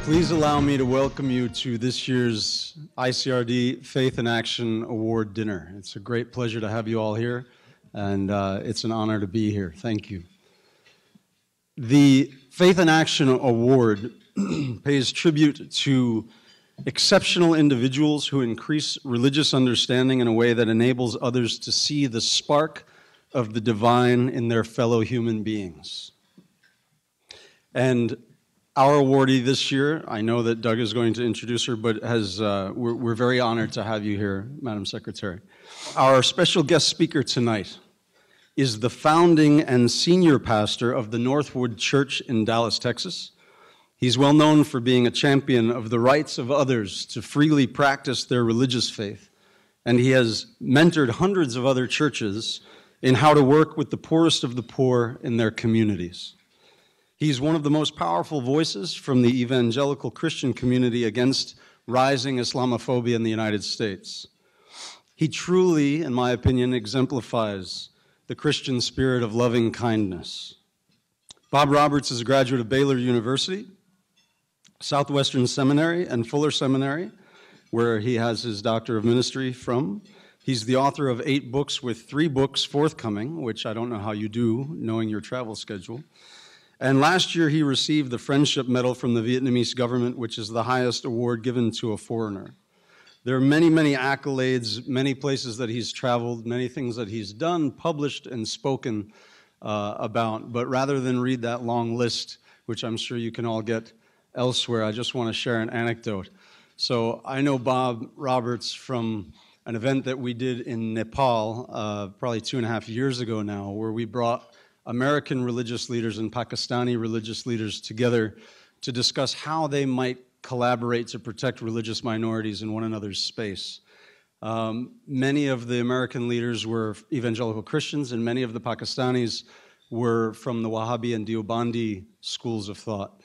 Please allow me to welcome you to this year's ICRD Faith in Action Award dinner. It's a great pleasure to have you all here, and it's an honor to be here. Thank you. The Faith in Action Award pays tribute to exceptional individuals who increase religious understanding in a way that enables others to see the spark of the divine in their fellow human beings. And our awardee this year, I know that Doug is going to introduce her, but we're very honored to have you here, Madam Secretary. Our special guest speaker tonight is the founding and senior pastor of the Northwood Church in Dallas, Texas. He's well known for being a champion of the rights of others to freely practice their religious faith, and he has mentored hundreds of other churches in how to work with the poorest of the poor in their communities. He's one of the most powerful voices from the evangelical Christian community against rising Islamophobia in the United States. He truly, in my opinion, exemplifies the Christian spirit of loving kindness. Bob Roberts is a graduate of Baylor University, Southwestern Seminary, and Fuller Seminary, where he has his Doctor of Ministry from. He's the author of 8 books with 3 books forthcoming, which I don't know how you do, knowing your travel schedule. And last year, he received the Friendship Medal from the Vietnamese government, which is the highest award given to a foreigner. There are many, many accolades, many places that he's traveled, many things that he's done, published, and spoken about. But rather than read that long list, which I'm sure you can all get elsewhere, I just want to share an anecdote. So I know Bob Roberts from an event that we did in Nepal probably 2.5 years ago now, where we brought American religious leaders and Pakistani religious leaders together to discuss how they might collaborate to protect religious minorities in one another's space. Many of the American leaders were evangelical Christians, and many of the Pakistanis were from the Wahhabi and Deobandi schools of thought.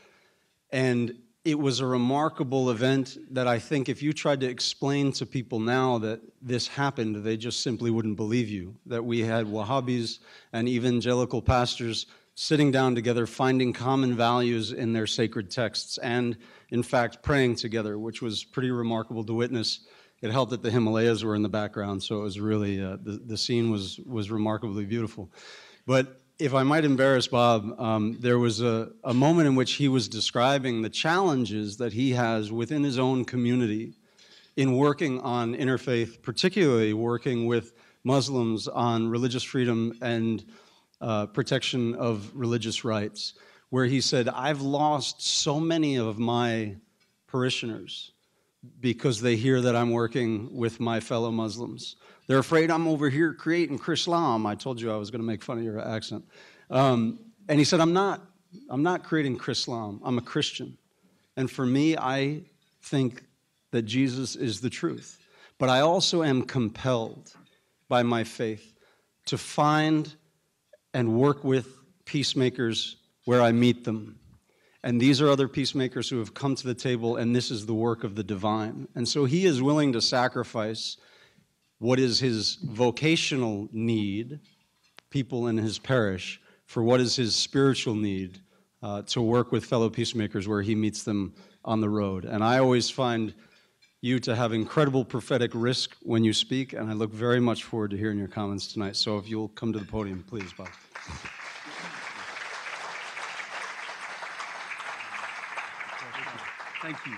And it was a remarkable event that I think if you tried to explain to people now that this happened, they just simply wouldn't believe you, that we had Wahhabis and evangelical pastors sitting down together, finding common values in their sacred texts, and in fact praying together, which was pretty remarkable to witness. It helped that the Himalayas were in the background, so it was really, the scene was remarkably beautiful. But if I might embarrass Bob, there was a moment in which he was describing the challenges that he has within his own community in working on interfaith, particularly working with Muslims on religious freedom and protection of religious rights, where he said, I've lost so many of my parishioners because they hear that I'm working with my fellow Muslims. They're afraid I'm over here creating Chrislam. I told you I was going to make fun of your accent. And he said, I'm not creating Chrislam. I'm a Christian. And for me, I think that Jesus is the truth. But I also am compelled by my faith to find and work with peacemakers where I meet them. And these are other peacemakers who have come to the table, and this is the work of the divine. And so he is willing to sacrifice what is his vocational need, people in his parish, for what is his spiritual need, to work with fellow peacemakers where he meets them on the road. And I always find you to have incredible prophetic risk when you speak, and I look very much forward to hearing your comments tonight. So if you'll come to the podium, please, Bob. Thank you.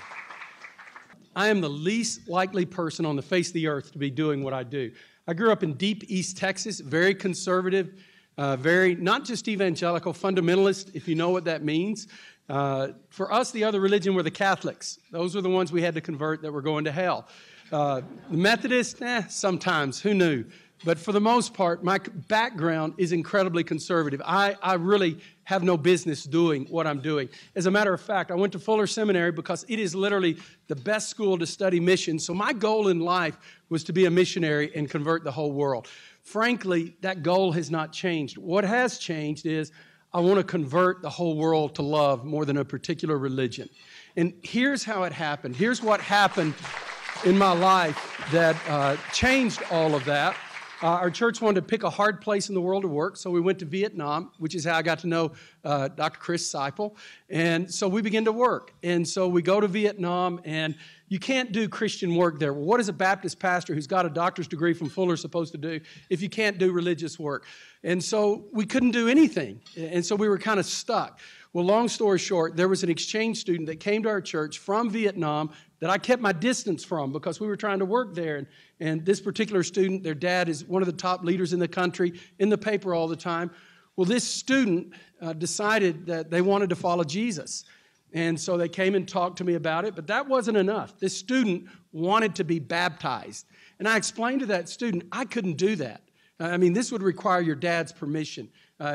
I am the least likely person on the face of the earth to be doing what I do. I grew up in deep East Texas, very conservative, very, not just evangelical, fundamentalist, if you know what that means. For us, the other religion were the Catholics. Those were the ones we had to convert that were going to hell. The Methodists, sometimes, who knew? But for the most part, my background is incredibly conservative. I really have no business doing what I'm doing. As a matter of fact, I went to Fuller Seminary because it is literally the best school to study missions. So my goal in life was to be a missionary and convert the whole world. Frankly, that goal has not changed. What has changed is I want to convert the whole world to love more than a particular religion. And here's how it happened. Here's what happened in my life that changed all of that. Our church wanted to pick a hard place in the world to work, so we went to Vietnam, which is how I got to know Dr. Chris Seipel. And so we began to work. And so we go to Vietnam, and you can't do Christian work there. Well, what is a Baptist pastor who's got a doctor's degree from Fuller supposed to do if you can't do religious work? And so we couldn't do anything. And so we were kind of stuck. Well, long story short, there was an exchange student that came to our church from Vietnam that I kept my distance from because we were trying to work there. And this particular student, their dad is one of the top leaders in the country, in the paper all the time. Well, this student decided that they wanted to follow Jesus. And so they came and talked to me about it, but that wasn't enough. This student wanted to be baptized. And I explained to that student, I couldn't do that. I mean, this would require your dad's permission.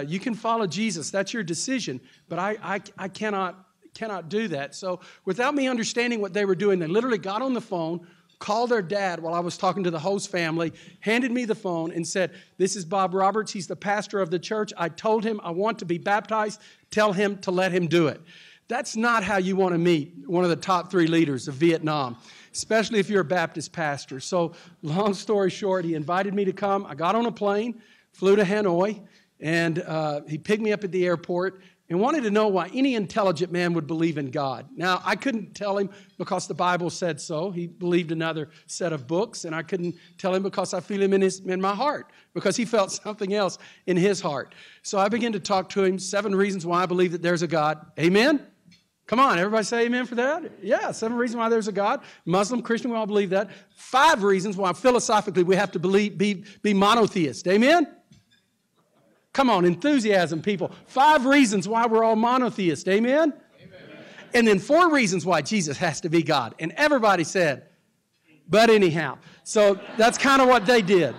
You can follow Jesus, that's your decision, but I cannot do that. So without me understanding what they were doing, they literally got on the phone, called their dad while I was talking to the host family, handed me the phone and said, this is Bob Roberts, he's the pastor of the church. I told him I want to be baptized. Tell him to let him do it. That's not how you want to meet one of the top 3 leaders of Vietnam, especially if you're a Baptist pastor. So long story short, he invited me to come. I got on a plane, flew to Hanoi, and he picked me up at the airport and wanted to know why any intelligent man would believe in God. Now, I couldn't tell him because the Bible said so. He believed another set of books, and I couldn't tell him because I feel him in my heart, because he felt something else in his heart. So I began to talk to him, 7 reasons why I believe that there's a God. Amen? Come on, everybody say amen for that? Yeah, 7 reasons why there's a God. Muslim, Christian, we all believe that. 5 reasons why philosophically we have to be monotheist. Amen? Come on, enthusiasm, people. 5 reasons why we're all monotheist. Amen? Amen? And then 4 reasons why Jesus has to be God. And everybody said, but anyhow. So that's kind of what they did.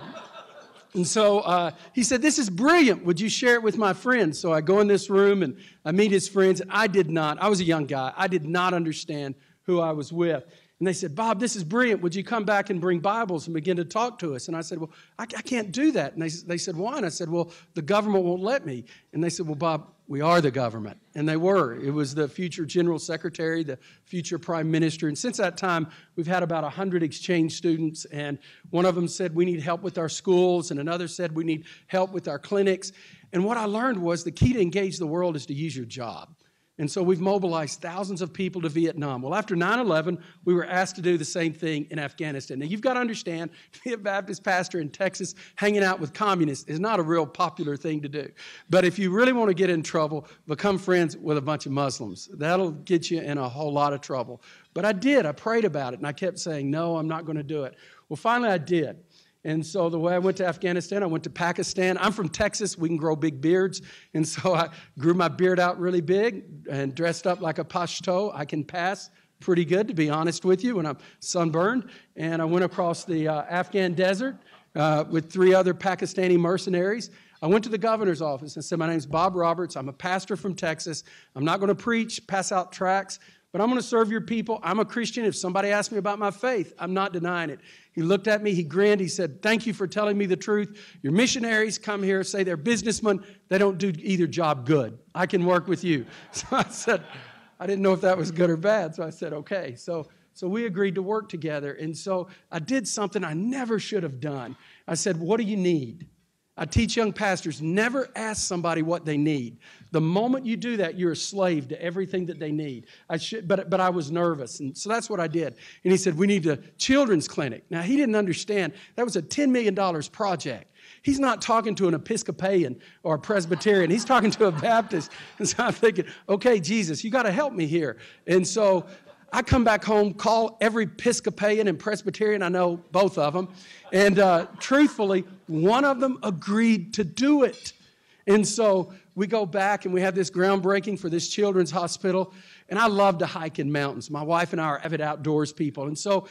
And so he said, this is brilliant. Would you share it with my friends? So I go in this room and I meet his friends. And I was a young guy. I did not understand who I was with. And they said, Bob, this is brilliant. Would you come back and bring Bibles and begin to talk to us? And I said, well, I can't do that. And they said, why? And I said, well, the government won't let me. And they said, well, Bob, we are the government. And they were. It was the future general secretary, the future prime minister. And since that time, we've had about 100 exchange students. And one of them said, we need help with our schools. And another said, we need help with our clinics. And what I learned was the key to engage the world is to use your job. And so we've mobilized thousands of people to Vietnam. Well, after 9/11, we were asked to do the same thing in Afghanistan. Now, you've got to understand, to be a Baptist pastor in Texas hanging out with communists is not a real popular thing to do. But if you really want to get in trouble, become friends with a bunch of Muslims. That'll get you in a whole lot of trouble. But I did. I prayed about it, and I kept saying, no, I'm not going to do it. Well, finally I did. And so the way I went to Afghanistan, I went to Pakistan. I'm from Texas. We can grow big beards. And so I grew my beard out really big and dressed up like a Pashto. I can pass pretty good, to be honest with you, when I'm sunburned. And I went across the Afghan desert with 3 other Pakistani mercenaries. I went to the governor's office and said, my name's Bob Roberts. I'm a pastor from Texas. I'm not going to preach, pass out tracts, but I'm going to serve your people. I'm a Christian. If somebody asks me about my faith, I'm not denying it. He looked at me, he grinned, he said, thank you for telling me the truth. Your missionaries come here, say they're businessmen. They don't do either job good. I can work with you. So I said, I didn't know if that was good or bad. So I said, okay. So we agreed to work together. And so I did something I never should have done. I said, what do you need? I teach young pastors, never ask somebody what they need. The moment you do that, you're a slave to everything that they need. But I was nervous, and so that's what I did. And he said, we need a children's clinic. Now, he didn't understand. That was a $10 million project. He's not talking to an Episcopalian or a Presbyterian. He's talking to a Baptist. And so I'm thinking, okay, Jesus, you got to help me here. And so I come back home, call every Episcopalian and Presbyterian, I know both of them, and truthfully, one of them agreed to do it. And so we go back and we have this groundbreaking for this children's hospital, and I love to hike in mountains. My wife and I are avid outdoors people, and so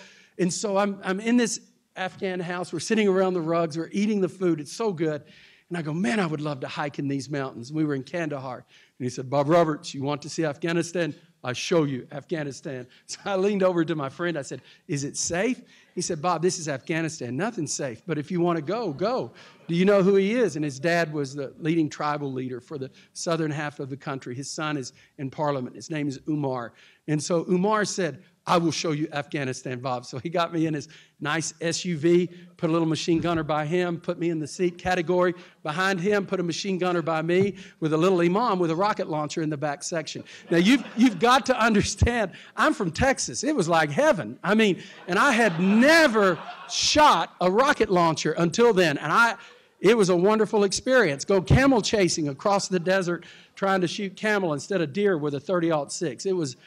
I'm in this Afghan house, we're sitting around the rugs, we're eating the food, it's so good, and I go, man, I would love to hike in these mountains. We were in Kandahar, and he said, Bob Roberts, you want to see Afghanistan? I'll show you Afghanistan. So I leaned over to my friend. I said, is it safe? He said, Bob, this is Afghanistan. Nothing's safe. But if you want to go, go. Do you know who he is? And his dad was the leading tribal leader for the southern half of the country. His son is in parliament. His name is Umar. And so Umar said, I will show you Afghanistan, Bob. So he got me in his nice SUV, put a little machine gunner by him, put me in the seat category behind him, put a machine gunner by me with a little imam with a rocket launcher in the back section. Now, you've got to understand, I'm from Texas. It was like heaven. I mean, and I had never shot a rocket launcher until then. And it was a wonderful experience. Go camel chasing across the desert, trying to shoot camel instead of deer with a 30-06. It was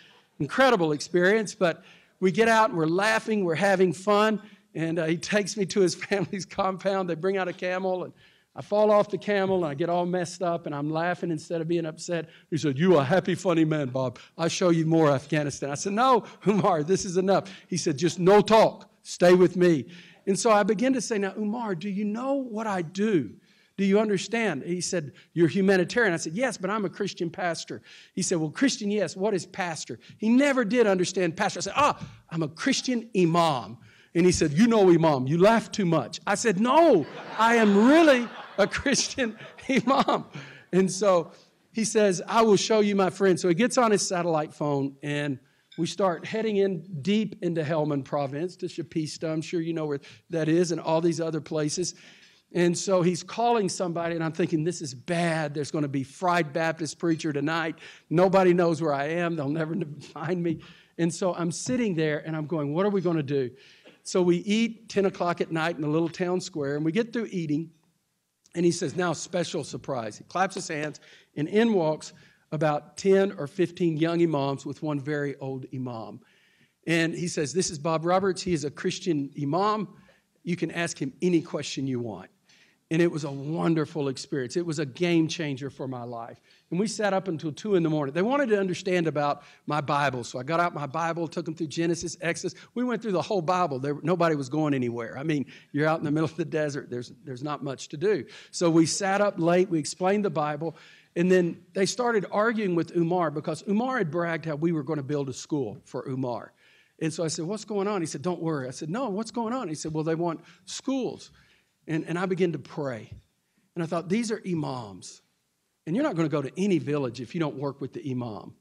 incredible experience, but we get out and we're laughing, we're having fun, and he takes me to his family's compound. They bring out a camel, and I fall off the camel, and I get all messed up, and I'm laughing instead of being upset. He said, "You a happy, funny man, Bob. I'll show you more Afghanistan." I said, "No, Umar, this is enough." He said, "Just no talk. Stay with me." And so I began to say, "Now, Umar, do you know what I do? Do you understand?" He said, "You're humanitarian." I said, "Yes, but I'm a Christian pastor." He said, "Well, Christian, yes. What is pastor?" He never did understand pastor. I said, "I'm a Christian imam." And he said, "You know imam. You laugh too much." I said, "No, I am really a Christian imam." And so he says, "I will show you, my friend." So he gets on his satellite phone, and we start heading in deep into Helmand province, to Shapista. I'm sure you know where that is, and all these other places. And so he's calling somebody, and I'm thinking, this is bad. There's going to be fried Baptist preacher tonight. Nobody knows where I am. They'll never find me. And so I'm sitting there, and I'm going, what are we going to do? So we eat 10 o'clock at night in the little town square, and we get through eating, and he says, "Now, special surprise." He claps his hands, and in walks about 10 or 15 young imams with one very old imam. And he says, "This is Bob Roberts. He is a Christian imam. You can ask him any question you want." And it was a wonderful experience. It was a game changer for my life. And we sat up until 2 in the morning. They wanted to understand about my Bible. So I got out my Bible, took them through Genesis, Exodus. We went through the whole Bible. Nobody was going anywhere. I mean, you're out in the middle of the desert. There's not much to do. So we sat up late. We explained the Bible. And then they started arguing with Umar because Umar had bragged how we were going to build a school for Umar. And so I said, "What's going on?" He said, "Don't worry." I said, "No, what's going on?" He said, "Well, they want schools." And I began to pray. And I thought, these are imams. And you're not going to go to any village if you don't work with the imam.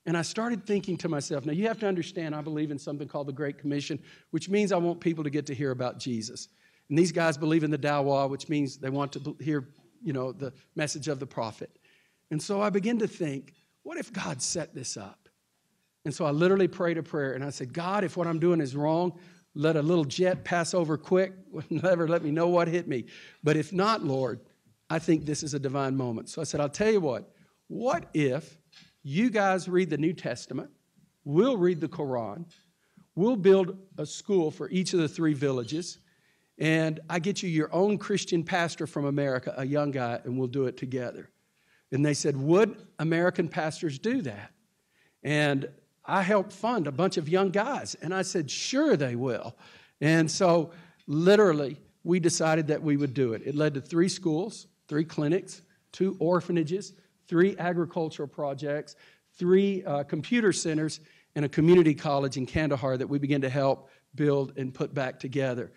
And I started thinking to myself, now you have to understand, I believe in something called the Great Commission, which means I want people to get to hear about Jesus. And these guys believe in the Dawah, which means they want to hear, the message of the prophet. And so I began to think, what if God set this up? And so I literally prayed a prayer, and I said, "God, if what I'm doing is wrong, let a little jet pass over quick, never let me know what hit me. But if not, Lord, I think this is a divine moment." So I said, "I'll tell you what if you guys read the New Testament, we'll read the Quran, we'll build a school for each of the 3 villages, and I get you your own Christian pastor from America, a young guy, and we'll do it together." And they said, "Would American pastors do that?" And I helped fund a bunch of young guys. And I said, "Sure they will." And so literally we decided that we would do it. It led to 3 schools, 3 clinics, 2 orphanages, 3 agricultural projects, 3 computer centers, and a community college in Kandahar that we began to help build and put back together.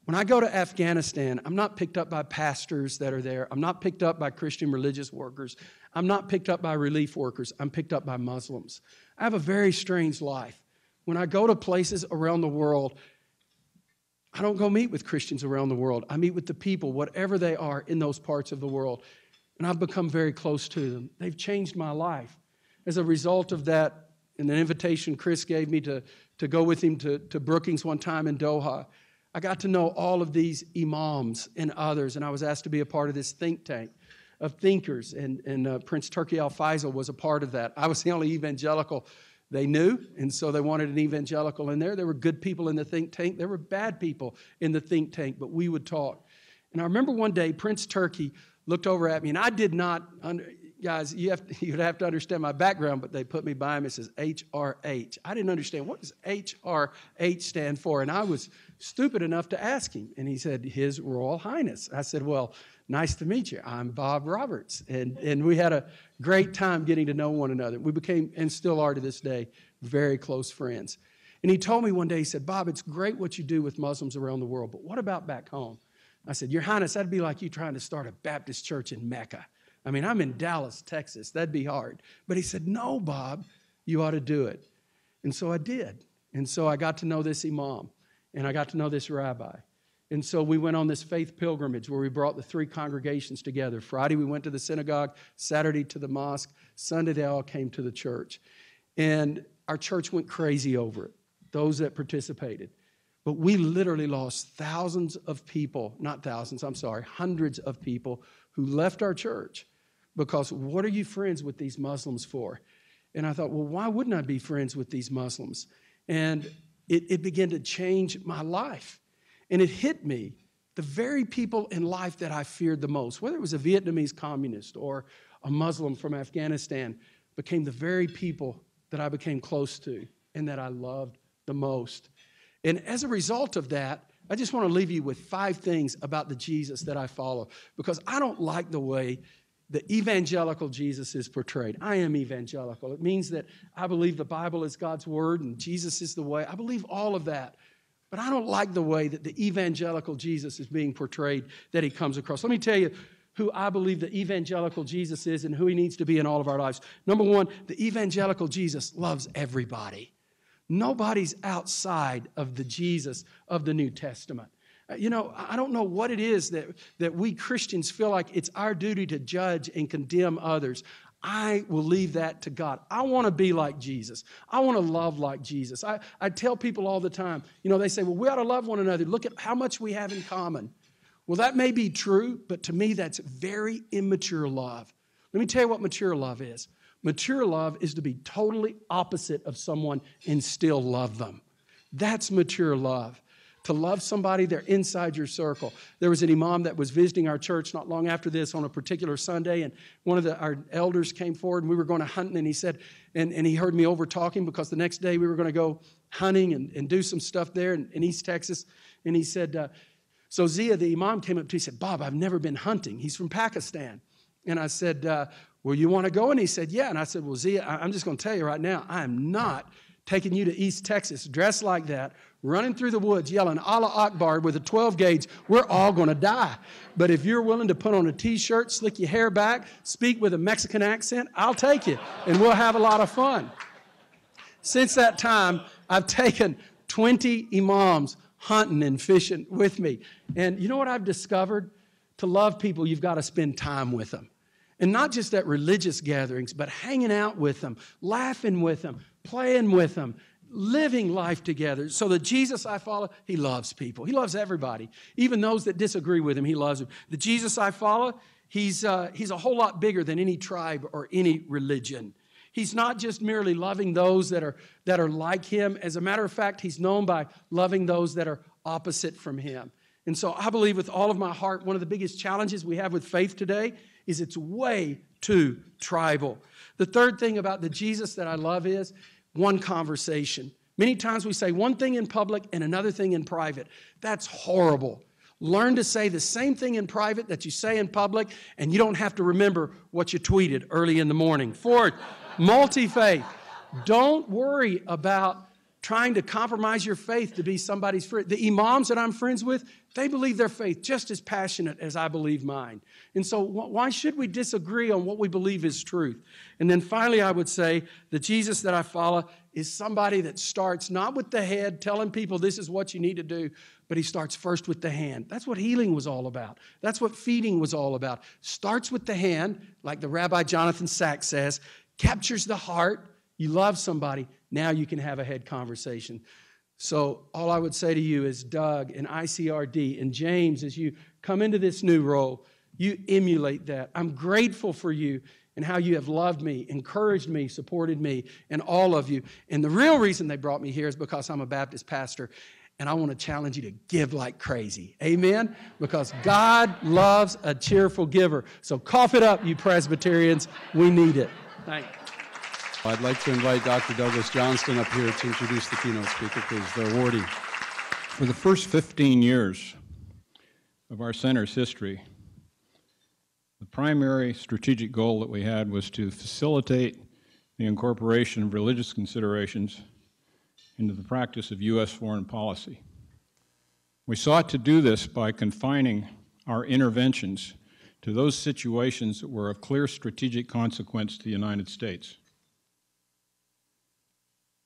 When I go to Afghanistan, I'm not picked up by pastors that are there. I'm not picked up by Christian religious workers. I'm not picked up by relief workers. I'm picked up by Muslims. I have a very strange life. When I go to places around the world, I don't go meet with Christians around the world. I meet with the people, whatever they are, in those parts of the world. And I've become very close to them. They've changed my life. As a result of that, and an invitation Chris gave me to go with him to Brookings one time in Doha, I got to know all of these imams and others, and I was asked to be a part of this think tank of thinkers, and Prince Turki Al-Faisal was a part of that. I was the only evangelical they knew, and so they wanted an evangelical in there. There were good people in the think tank. There were bad people in the think tank, but we would talk. And I remember one day Prince Turki looked over at me, and I did not, guys, you'd have to understand my background, but they put me by him. It says HRH. I didn't understand, what does HRH stand for? And I was stupid enough to ask him, and he said, His Royal Highness. I said, "Well, nice to meet you. I'm Bob Roberts." And we had a great time getting to know one another. We became, and still are to this day, very close friends. And he told me one day, he said, "Bob, it's great what you do with Muslims around the world, but what about back home?" I said, "Your Highness, that'd be like you trying to start a Baptist church in Mecca. I mean, I'm in Dallas, Texas. That'd be hard." But he said, "No, Bob, you ought to do it." And so I did. And so I got to know this imam, and I got to know this rabbi. And so we went on this faith pilgrimage where we brought the three congregations together. Friday we went to the synagogue, Saturday to the mosque, Sunday they all came to the church. And our church went crazy over it, those that participated. But we literally lost thousands of people, not thousands, I'm sorry, hundreds of people who left our church because what are you friends with these Muslims for? And I thought, well, why wouldn't I be friends with these Muslims? And it began to change my life. And it hit me, the very people in life that I feared the most, whether it was a Vietnamese communist or a Muslim from Afghanistan, became the very people that I became close to and that I loved the most. And as a result of that, I just want to leave you with 5 things about the Jesus that I follow, because I don't like the way the evangelical Jesus is portrayed. I am evangelical. It means that I believe the Bible is God's word and Jesus is the way. I believe all of that. But I don't like the way that the evangelical Jesus is being portrayed, that he comes across. Let me tell you who I believe the evangelical Jesus is and who he needs to be in all of our lives. Number one, the evangelical Jesus loves everybody. Nobody's outside of the Jesus of the New Testament. You know, I don't know what it is that we Christians feel like it's our duty to judge and condemn others. I will leave that to God. I want to be like Jesus. I want to love like Jesus. I tell people all the time, you know, they say, well, we ought to love one another. Look at how much we have in common. Well, that may be true, but to me, that's very immature love. Let me tell you what mature love is. Mature love is to be totally opposite of someone and still love them. That's mature love. To love somebody, they're inside your circle. There was an imam that was visiting our church not long after this on a particular Sunday, and one of our elders came forward, and we were going to hunting, and he said, and he heard me over talking because the next day we were going to go hunting and do some stuff there in East Texas, and he said, so Zia, the imam, came up to me and said, Bob, I've never been hunting. He's from Pakistan. And I said, well, you want to go? And he said, yeah. And I said, well, Zia, I'm just going to tell you right now, I am not taking you to East Texas dressed like that, running through the woods, yelling Allah Akbar with a 12 gauge, we're all going to die. But if you're willing to put on a T-shirt, slick your hair back, speak with a Mexican accent, I'll take you, and we'll have a lot of fun. Since that time, I've taken 20 imams hunting and fishing with me. And you know what I've discovered? To love people, you've got to spend time with them. And not just at religious gatherings, but hanging out with them, laughing with them, playing with them, living life together. So the Jesus I follow, he loves people. He loves everybody. Even those that disagree with him, he loves them. The Jesus I follow, he's a whole lot bigger than any tribe or any religion. He's not just merely loving those that are like him. As a matter of fact, he's known by loving those that are opposite from him. And so I believe with all of my heart, one of the biggest challenges we have with faith today is it's way too tribal. The third thing about the Jesus that I love is one conversation. Many times we say one thing in public and another thing in private. That's horrible. Learn to say the same thing in private that you say in public, and you don't have to remember what you tweeted early in the morning. Fourth, multi-faith. Don't worry about trying to compromise your faith to be somebody's friend. The imams that I'm friends with, they believe their faith just as passionate as I believe mine. And so why should we disagree on what we believe is truth? And then finally, I would say the Jesus that I follow is somebody that starts not with the head, telling people this is what you need to do, but he starts first with the hand. That's what healing was all about. That's what feeding was all about. Starts with the hand, like the Rabbi Jonathan Sacks says, captures the heart. You love somebody, now you can have a head conversation. So all I would say to you is Doug and ICRD and James, as you come into this new role, you emulate that. I'm grateful for you and how you have loved me, encouraged me, supported me, and all of you. And the real reason they brought me here is because I'm a Baptist pastor, and I want to challenge you to give like crazy. Amen? Because God loves a cheerful giver. So cough it up, you Presbyterians. We need it. Thank you. I'd like to invite Dr. Douglas Johnston up here to introduce the keynote speaker, please, the awardee. For the first 15 years of our center's history, the primary strategic goal that we had was to facilitate the incorporation of religious considerations into the practice of U.S. foreign policy. We sought to do this by confining our interventions to those situations that were of clear strategic consequence to the United States.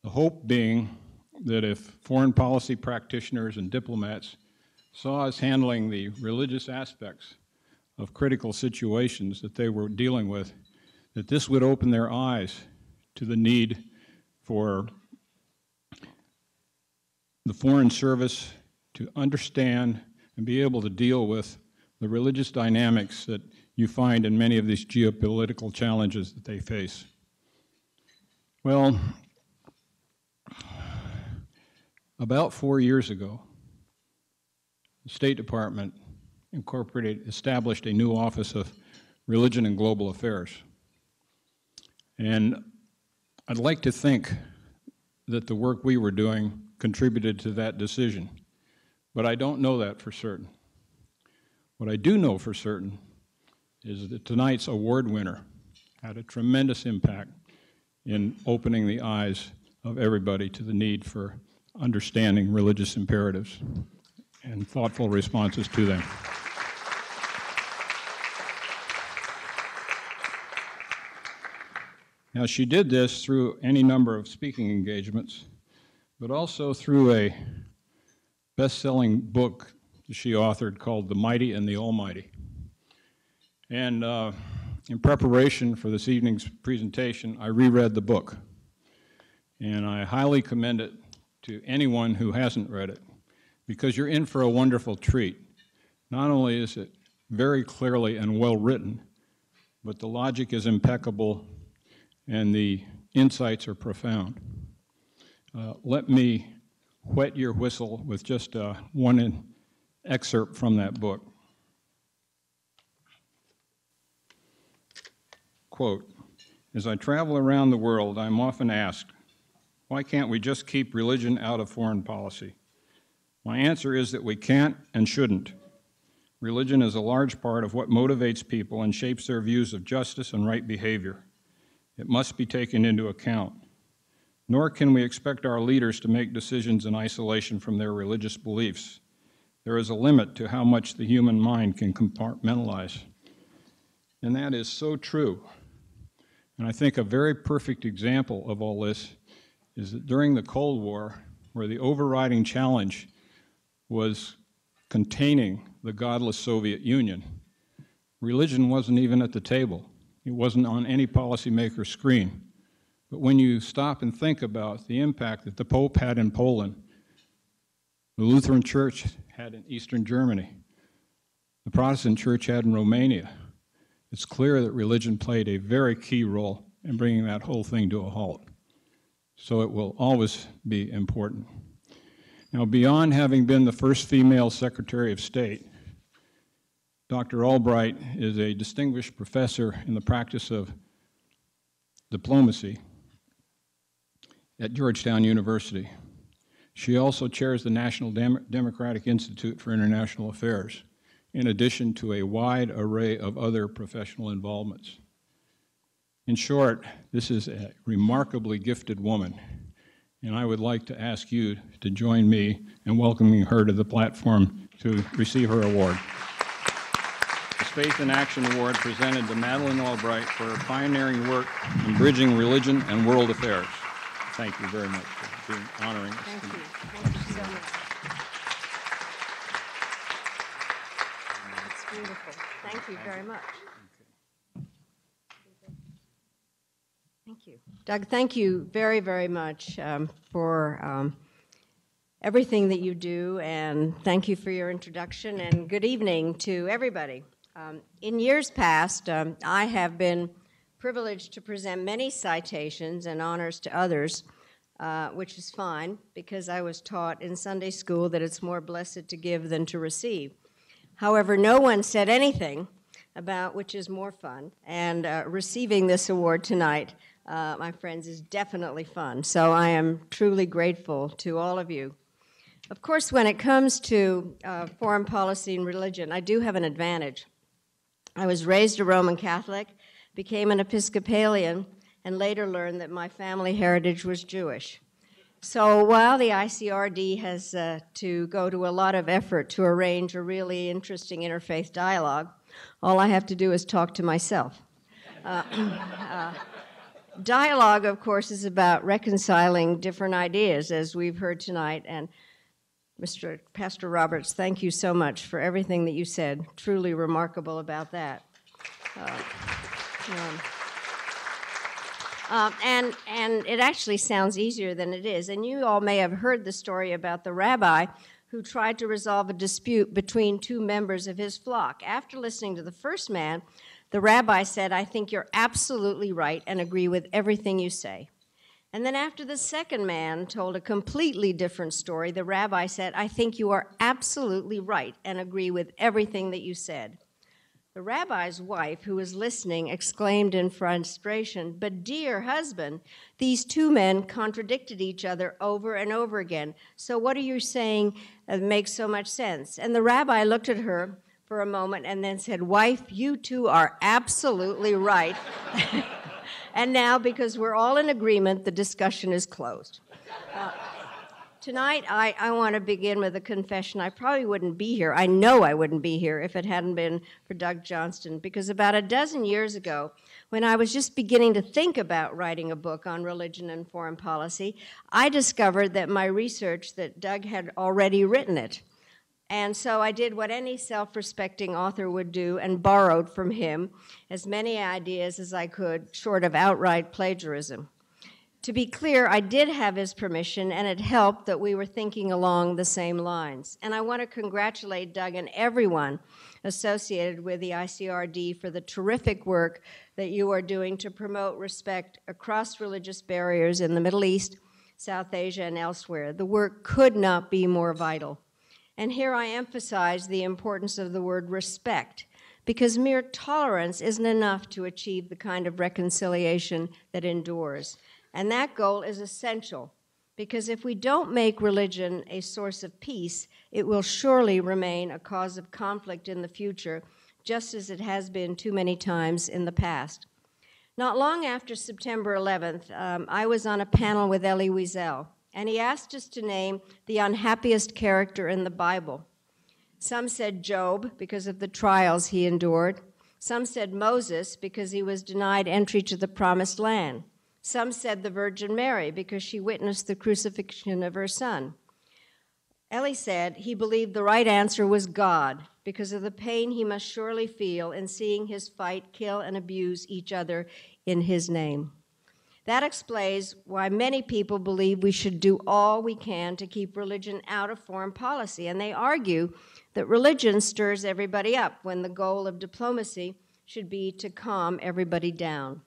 The hope being that if foreign policy practitioners and diplomats saw us handling the religious aspects of critical situations that they were dealing with, that this would open their eyes to the need for the Foreign Service to understand and be able to deal with the religious dynamics that you find in many of these geopolitical challenges that they face. Well, about 4 years ago, the State Department established a new Office of Religion and Global Affairs. And I'd like to think that the work we were doing contributed to that decision, but I don't know that for certain. What I do know for certain is that tonight's award winner had a tremendous impact in opening the eyes of everybody to the need for understanding religious imperatives and thoughtful responses to them. Now, she did this through any number of speaking engagements, but also through a best-selling book that she authored called The Mighty and the Almighty. And in preparation for this evening's presentation, I reread the book. And I highly commend it to anyone who hasn't read it, because you're in for a wonderful treat. Not only is it very clearly and well written, but the logic is impeccable and the insights are profound. Let me whet your whistle with just one excerpt from that book. Quote, "As I travel around the world, I'm often asked, why can't we just keep religion out of foreign policy? My answer is that we can't and shouldn't. Religion is a large part of what motivates people and shapes their views of justice and right behavior. It must be taken into account. Nor can we expect our leaders to make decisions in isolation from their religious beliefs. There is a limit to how much the human mind can compartmentalize." And that is so true. And I think a very perfect example of all this is that during the Cold War, where the overriding challenge was containing the godless Soviet Union, religion wasn't even at the table. It wasn't on any policymaker's screen. But when you stop and think about the impact that the Pope had in Poland, the Lutheran Church had in Eastern Germany, the Protestant Church had in Romania, it's clear that religion played a very key role in bringing that whole thing to a halt. So it will always be important. Now, beyond having been the first female Secretary of State, Dr. Albright is a distinguished professor in the practice of diplomacy at Georgetown University. She also chairs the National Democratic Institute for International Affairs, in addition to a wide array of other professional involvements. In short, this is a remarkably gifted woman, and I would like to ask you to join me in welcoming her to the platform to receive her award. The Faith in Action Award presented to Madeleine Albright for her pioneering work in bridging religion and world affairs. Thank you very much for being honoring us. Thank you. Thank you so much. That's beautiful. Thank you very much. Thank you. Doug, thank you very, very much for everything that you do, and thank you for your introduction, and good evening to everybody. In years past, I have been privileged to present many citations and honors to others, which is fine, because I was taught in Sunday school that it's more blessed to give than to receive. However, no one said anything about which is more fun, and receiving this award tonight, my friends, is definitely fun. So I am truly grateful to all of you. Of course, when it comes to foreign policy and religion, I do have an advantage. I was raised a Roman Catholic, became an Episcopalian, and later learned that my family heritage was Jewish. So while the ICRD has to go to a lot of effort to arrange a really interesting interfaith dialogue, all I have to do is talk to myself. Dialogue, of course, is about reconciling different ideas, as we've heard tonight. And Pastor Roberts, thank you so much for everything that you said. Truly remarkable about that. And it actually sounds easier than it is. And you all may have heard the story about the rabbi who tried to resolve a dispute between two members of his flock. After listening to the first man, the rabbi said, "I think you're absolutely right and agree with everything you say." And then after the second man told a completely different story, the rabbi said, "I think you are absolutely right and agree with everything that you said." The rabbi's wife, who was listening, exclaimed in frustration, "But dear husband, these two men contradicted each other over and over again. So what are you saying that makes so much sense?" And the rabbi looked at her for a moment and then said, "Wife, you two are absolutely right." And now, because we're all in agreement, the discussion is closed. Tonight, I want to begin with a confession. I probably wouldn't be here. I know I wouldn't be here if it hadn't been for Doug Johnston, because about a dozen years ago, when I was just beginning to think about writing a book on religion and foreign policy, I discovered that my research that Doug had already written it. And so I did what any self-respecting author would do and borrowed from him as many ideas as I could, short of outright plagiarism. To be clear, I did have his permission, and it helped that we were thinking along the same lines. And I want to congratulate Doug and everyone associated with the ICRD for the terrific work that you are doing to promote respect across religious barriers in the Middle East, South Asia, and elsewhere. The work could not be more vital. And here I emphasize the importance of the word respect, because mere tolerance isn't enough to achieve the kind of reconciliation that endures. And that goal is essential, because if we don't make religion a source of peace, it will surely remain a cause of conflict in the future, just as it has been too many times in the past. Not long after September 11th, I was on a panel with Elie Wiesel, and he asked us to name the unhappiest character in the Bible. Some said Job, because of the trials he endured. Some said Moses, because he was denied entry to the Promised Land. Some said the Virgin Mary, because she witnessed the crucifixion of her son. Elie said he believed the right answer was God, because of the pain he must surely feel in seeing his fight, kill, and abuse each other in his name. That explains why many people believe we should do all we can to keep religion out of foreign policy, and they argue that religion stirs everybody up when the goal of diplomacy should be to calm everybody down.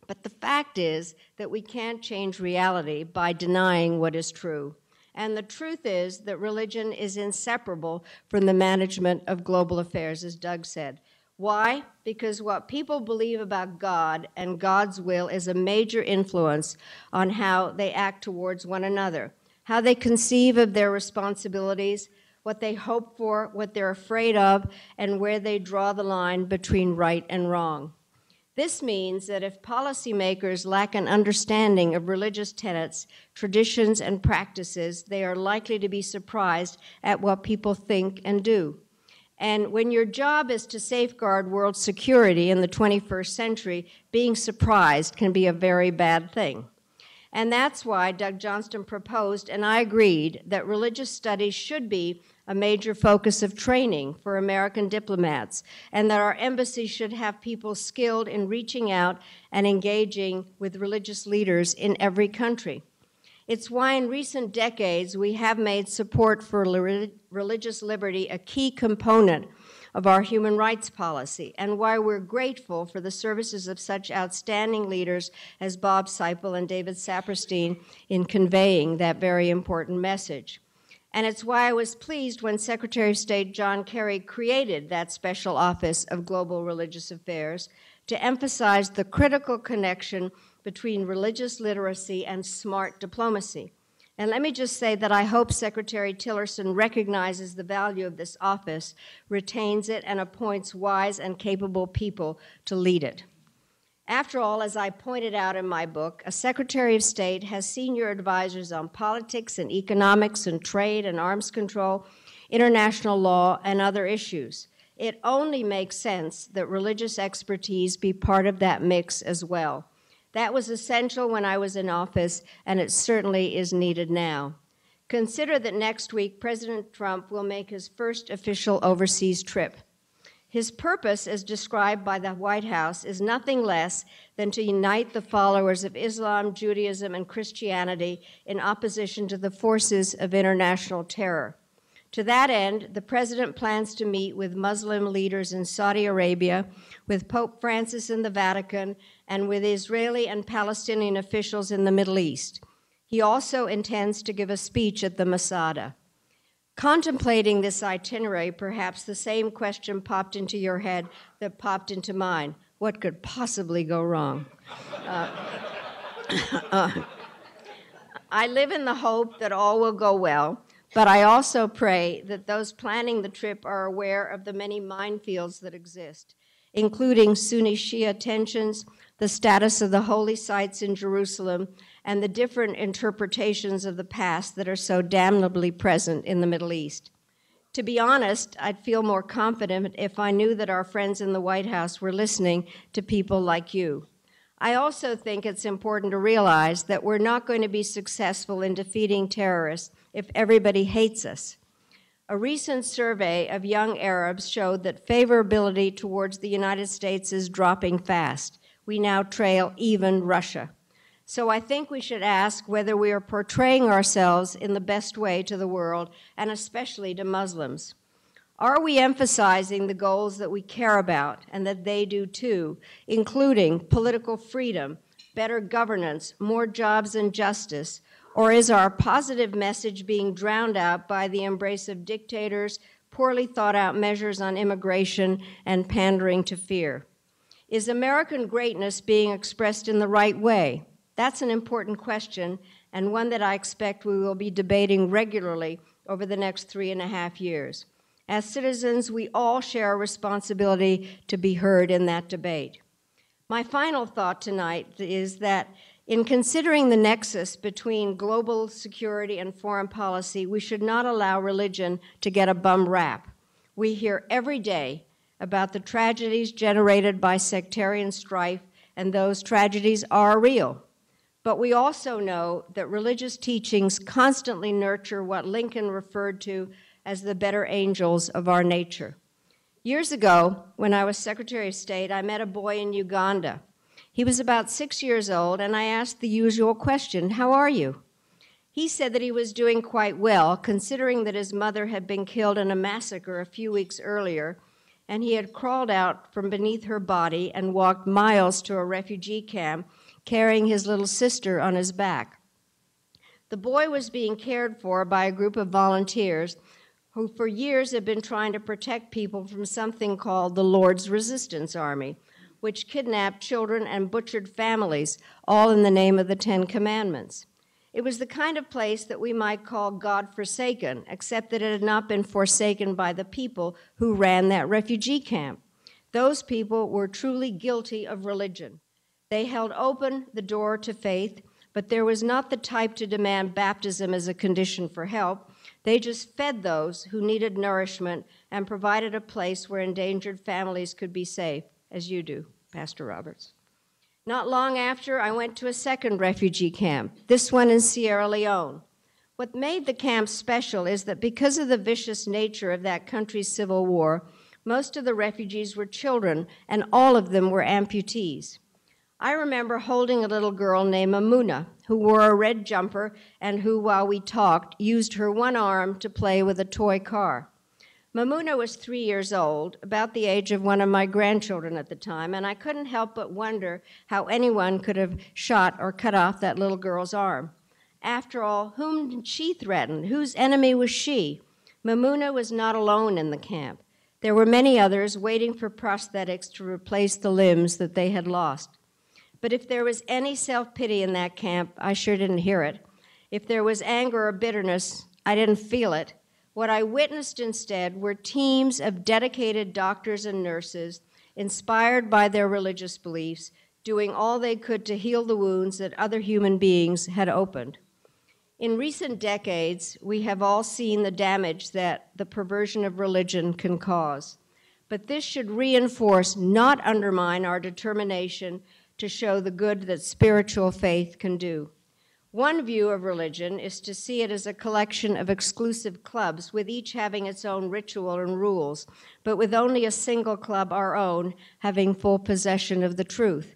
But the fact is that we can't change reality by denying what is true. And the truth is that religion is inseparable from the management of global affairs, as Doug said. Why? Because what people believe about God and God's will is a major influence on how they act towards one another, how they conceive of their responsibilities, what they hope for, what they're afraid of, and where they draw the line between right and wrong. This means that if policymakers lack an understanding of religious tenets, traditions, and practices, they are likely to be surprised at what people think and do. And when your job is to safeguard world security in the 21st century, being surprised can be a very bad thing. And that's why Doug Johnston proposed, and I agreed, that religious studies should be a major focus of training for American diplomats, and that our embassies should have people skilled in reaching out and engaging with religious leaders in every country. It's why in recent decades we have made support for religious liberty a key component of our human rights policy, and why we're grateful for the services of such outstanding leaders as Bob Seipel and David Saperstein in conveying that very important message. And it's why I was pleased when Secretary of State John Kerry created that Special Office of Global Religious Affairs to emphasize the critical connection between religious literacy and smart diplomacy. And let me just say that I hope Secretary Tillerson recognizes the value of this office, retains it, and appoints wise and capable people to lead it. After all, as I pointed out in my book, a Secretary of State has senior advisors on politics and economics and trade and arms control, international law, and other issues. It only makes sense that religious expertise be part of that mix as well. That was essential when I was in office, and it certainly is needed now. Consider that next week, President Trump will make his first official overseas trip. His purpose, as described by the White House, is nothing less than to unite the followers of Islam, Judaism, and Christianity in opposition to the forces of international terror. To that end, the president plans to meet with Muslim leaders in Saudi Arabia, with Pope Francis in the Vatican, and with Israeli and Palestinian officials in the Middle East. He also intends to give a speech at the Masada. Contemplating this itinerary, perhaps the same question popped into your head that popped into mine. What could possibly go wrong? I live in the hope that all will go well, but I also pray that those planning the trip are aware of the many minefields that exist, including Sunni-Shia tensions, the status of the holy sites in Jerusalem, and the different interpretations of the past that are so damnably present in the Middle East. To be honest, I'd feel more confident if I knew that our friends in the White House were listening to people like you. I also think it's important to realize that we're not going to be successful in defeating terrorists if everybody hates us. A recent survey of young Arabs showed that favorability towards the United States is dropping fast. We now trail even Russia. So I think we should ask whether we are portraying ourselves in the best way to the world, and especially to Muslims. Are we emphasizing the goals that we care about and that they do too, including political freedom, better governance, more jobs and justice, or is our positive message being drowned out by the embrace of dictators, poorly thought out measures on immigration, and pandering to fear? Is American greatness being expressed in the right way? That's an important question, and one that I expect we will be debating regularly over the next 3.5 years. As citizens, we all share a responsibility to be heard in that debate. My final thought tonight is that in considering the nexus between global security and foreign policy, we should not allow religion to get a bum rap. We hear every day about the tragedies generated by sectarian strife, and those tragedies are real. But we also know that religious teachings constantly nurture what Lincoln referred to as the better angels of our nature. Years ago, when I was Secretary of State, I met a boy in Uganda. He was about 6 years old, and I asked the usual question, "How are you?" He said that he was doing quite well, considering that his mother had been killed in a massacre a few weeks earlier, and he had crawled out from beneath her body and walked miles to a refugee camp, carrying his little sister on his back. The boy was being cared for by a group of volunteers who for years had been trying to protect people from something called the Lord's Resistance Army, which kidnapped children and butchered families, all in the name of the Ten Commandments. It was the kind of place that we might call God-forsaken, except that it had not been forsaken by the people who ran that refugee camp. Those people were truly guilty of religion. They held open the door to faith, but there was not the type to demand baptism as a condition for help. They just fed those who needed nourishment and provided a place where endangered families could be safe, as you do, Pastor Roberts. Not long after, I went to a second refugee camp, this one in Sierra Leone. What made the camp special is that because of the vicious nature of that country's civil war, most of the refugees were children, and all of them were amputees. I remember holding a little girl named Amuna, who wore a red jumper and who, while we talked, used her one arm to play with a toy car. Mamuna was 3 years old, about the age of one of my grandchildren at the time, and I couldn't help but wonder how anyone could have shot or cut off that little girl's arm. After all, whom did she threaten? Whose enemy was she? Mamuna was not alone in the camp. There were many others waiting for prosthetics to replace the limbs that they had lost. But if there was any self-pity in that camp, I sure didn't hear it. If there was anger or bitterness, I didn't feel it. What I witnessed instead were teams of dedicated doctors and nurses, inspired by their religious beliefs, doing all they could to heal the wounds that other human beings had opened. In recent decades, we have all seen the damage that the perversion of religion can cause. But this should reinforce, not undermine, our determination to show the good that spiritual faith can do. One view of religion is to see it as a collection of exclusive clubs, with each having its own ritual and rules, but with only a single club, our own, having full possession of the truth.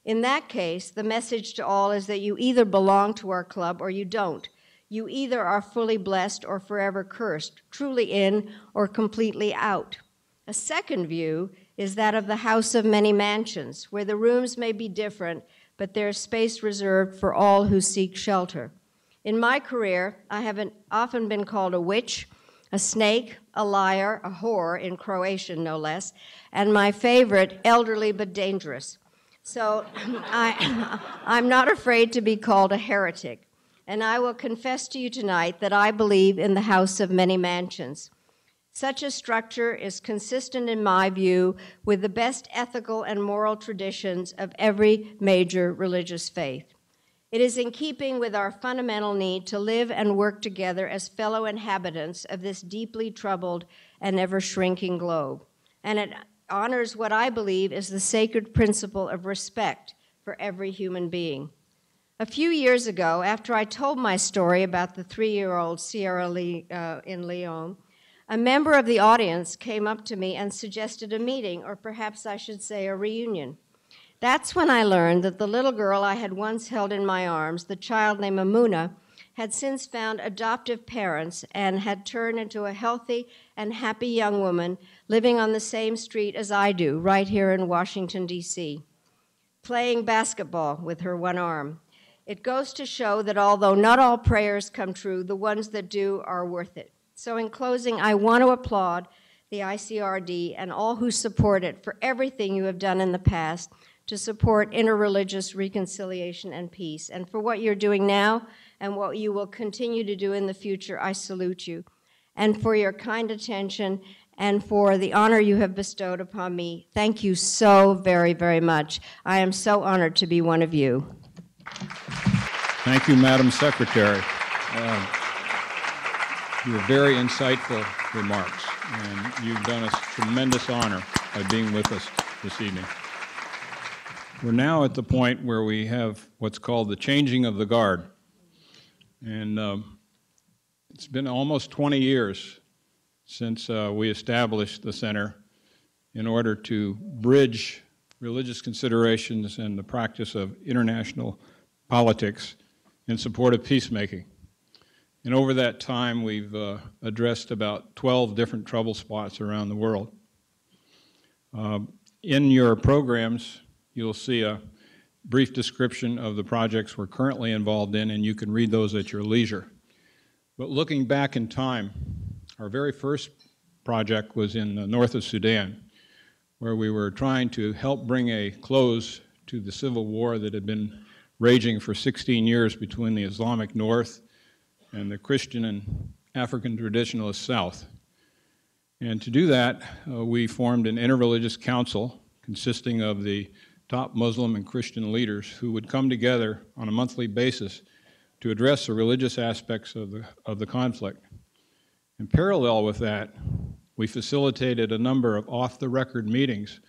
In that case, the message to all is that you either belong to our club or you don't. You either are fully blessed or forever cursed, truly in or completely out. A second view is that of the house of many mansions, where the rooms may be different, but there's space reserved for all who seek shelter. In my career, I have often been called a witch, a snake, a liar, a whore, in Croatian no less, and my favorite, elderly but dangerous. So I'm not afraid to be called a heretic. And I will confess to you tonight that I believe in the house of many mansions. Such a structure is consistent, in my view, with the best ethical and moral traditions of every major religious faith. It is in keeping with our fundamental need to live and work together as fellow inhabitants of this deeply troubled and ever-shrinking globe. And it honors what I believe is the sacred principle of respect for every human being. A few years ago, after I told my story about the 3-year-old Sierra in Leone, a member of the audience came up to me and suggested a meeting, or perhaps I should say a reunion. That's when I learned that the little girl I had once held in my arms, the child named Amuna, had since found adoptive parents and had turned into a healthy and happy young woman living on the same street as I do, right here in Washington, D.C., playing basketball with her one arm. It goes to show that although not all prayers come true, the ones that do are worth it. So in closing, I want to applaud the ICRD and all who support it for everything you have done in the past to support interreligious reconciliation and peace. And for what you're doing now and what you will continue to do in the future, I salute you. And for your kind attention and for the honor you have bestowed upon me, thank you so very, very much. I am so honored to be one of you. Thank you, Madam Secretary. Your very insightful remarks, and you've done us tremendous honor by being with us this evening. We're now at the point where we have what's called the changing of the guard. And it's been almost 20 years since we established the center in order to bridge religious considerations and the practice of international politics in support of peacemaking. And over that time, we've addressed about 12 different trouble spots around the world. In your programs, you'll see a brief description of the projects we're currently involved in, and you can read those at your leisure. But looking back in time, our very first project was in the north of Sudan, where we were trying to help bring a close to the civil war that had been raging for 16 years between the Islamic North and the Christian and African traditionalist South. And to do that, we formed an interreligious council consisting of the top Muslim and Christian leaders who would come together on a monthly basis to address the religious aspects of the conflict. In parallel with that, we facilitated a number of off-the-record meetings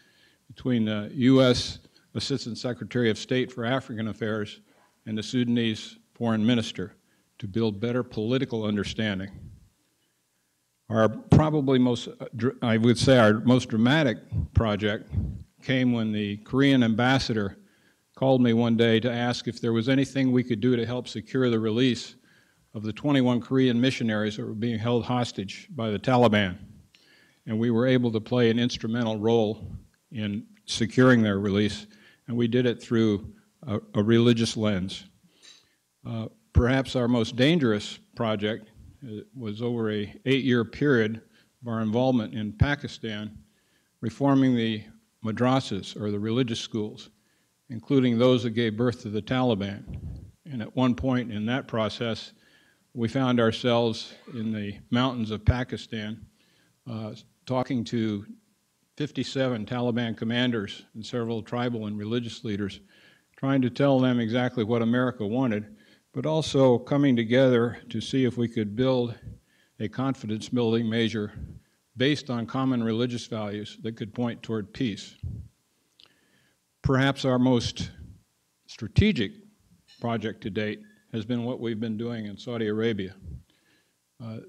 between the U.S. Assistant Secretary of State for African Affairs and the Sudanese Foreign Minister to build better political understanding. Our probably most, I would say our most dramatic project came when the Korean ambassador called me one day to ask if there was anything we could do to help secure the release of the 21 Korean missionaries that were being held hostage by the Taliban. And we were able to play an instrumental role in securing their release, and we did it through a religious lens. Perhaps our most dangerous project was over a 8-year period of our involvement in Pakistan, reforming the madrasas, or the religious schools, including those that gave birth to the Taliban. And at one point in that process, we found ourselves in the mountains of Pakistan talking to 57 Taliban commanders and several tribal and religious leaders, trying to tell them exactly what America wanted, but also coming together to see if we could build a confidence-building measure based on common religious values that could point toward peace. perhaps our most strategic project to date has been what we've been doing in Saudi Arabia.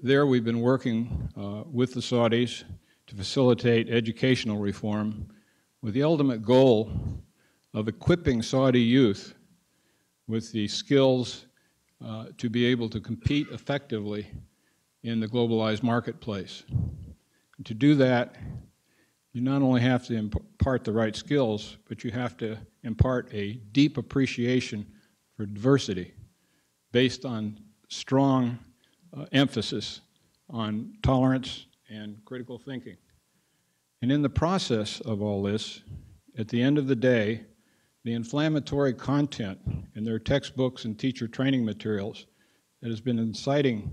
There we've been working with the Saudis to facilitate educational reform with the ultimate goal of equipping Saudi youth with the skills to be able to compete effectively in the globalized marketplace. And to do that, you not only have to impart the right skills, but you have to impart a deep appreciation for diversity based on strong emphasis on tolerance and critical thinking. And in the process of all this, at the end of the day, the inflammatory content in their textbooks and teacher training materials that has been inspiring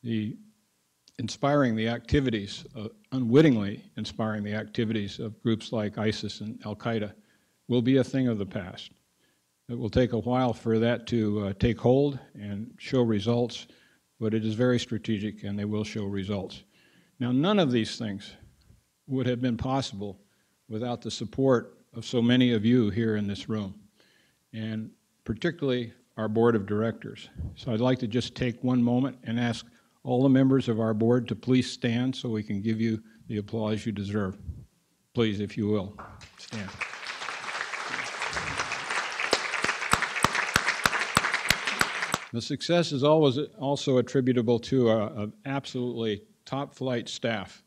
the activities, unwittingly inspiring the activities of groups like ISIS and Al-Qaeda will be a thing of the past. It will take a while for that to take hold and show results, but it is very strategic and they will show results. Now, none of these things would have been possible without the support of so many of you here in this room, and particularly our board of directors. So I'd like to just take one moment and ask all the members of our board to please stand so we can give you the applause you deserve. Please, if you will, stand. The success is always also attributable to an absolutely top-flight staff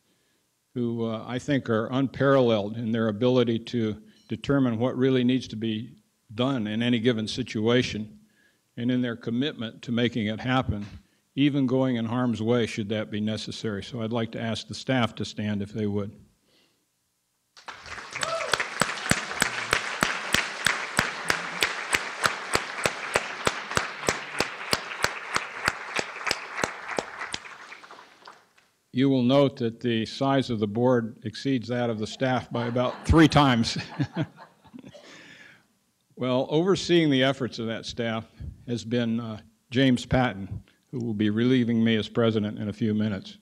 who I think are unparalleled in their ability to determine what really needs to be done in any given situation and in their commitment to making it happen, even going in harm's way should that be necessary. So I'd like to ask the staff to stand if they would. You will note that the size of the board exceeds that of the staff by about 3 times. Well, overseeing the efforts of that staff has been James Patton, who will be relieving me as president in a few minutes.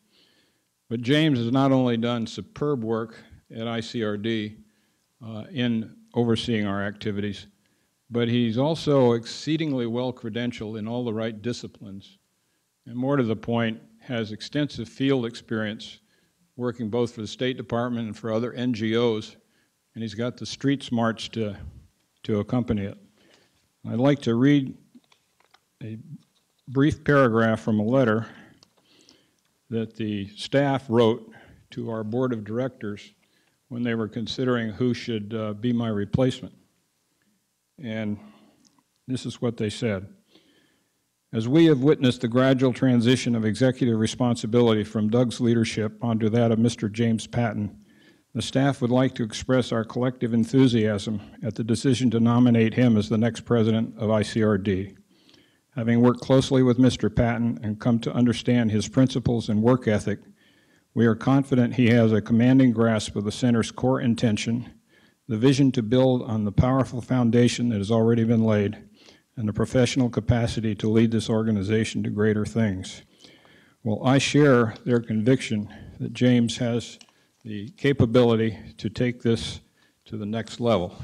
But James has not only done superb work at ICRD in overseeing our activities, but he's also exceedingly well credentialed in all the right disciplines, and more to the point, has extensive field experience working both for the State Department and for other NGOs, and he's got the street smarts to accompany it. I'd like to read a brief paragraph from a letter that the staff wrote to our board of directors when they were considering who should be my replacement. And this is what they said. As we have witnessed the gradual transition of executive responsibility from Doug's leadership onto that of Mr. James Patton, the staff would like to express our collective enthusiasm at the decision to nominate him as the next president of ICRD. Having worked closely with Mr. Patton and come to understand his principles and work ethic, we are confident he has a commanding grasp of the center's core intention, the vision to build on the powerful foundation that has already been laid, and the professional capacity to lead this organization to greater things. Well, I share their conviction that James has the capability to take this to the next level.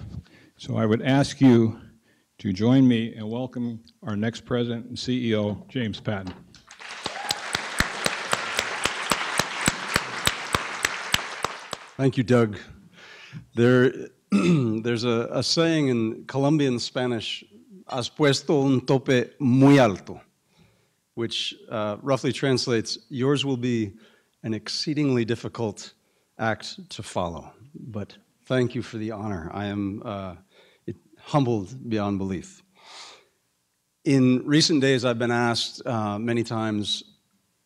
So I would ask you to join me in welcoming our next president and CEO, James Patton. Thank you, Doug. There's a saying in Colombian Spanish, has puesto un tope muy alto, which roughly translates, yours will be an exceedingly difficult act to follow. But thank you for the honor. I am humbled beyond belief. In recent days, I've been asked many times,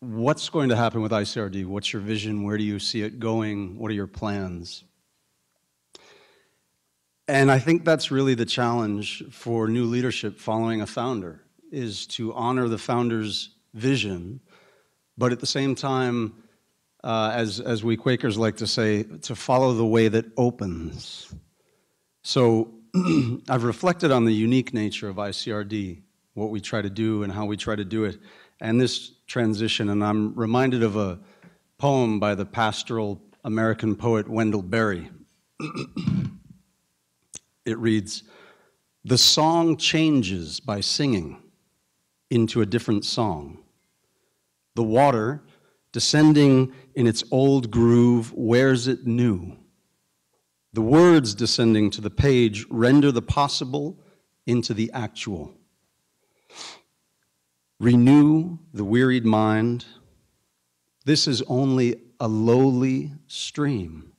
what's going to happen with ICRD? What's your vision? Where do you see it going? What are your plans? And I think that's really the challenge for new leadership following a founder, is to honor the founder's vision, but at the same time, as we Quakers like to say, to follow the way that opens. So I've reflected on the unique nature of ICRD, what we try to do and how we try to do it, and this transition, and I'm reminded of a poem by the pastoral American poet Wendell Berry. It reads, "The song changes by singing into a different song. The water, descending in its old groove, wears it new. The words descending to the page render the possible into the actual. Renew the wearied mind. This is only a lowly stream,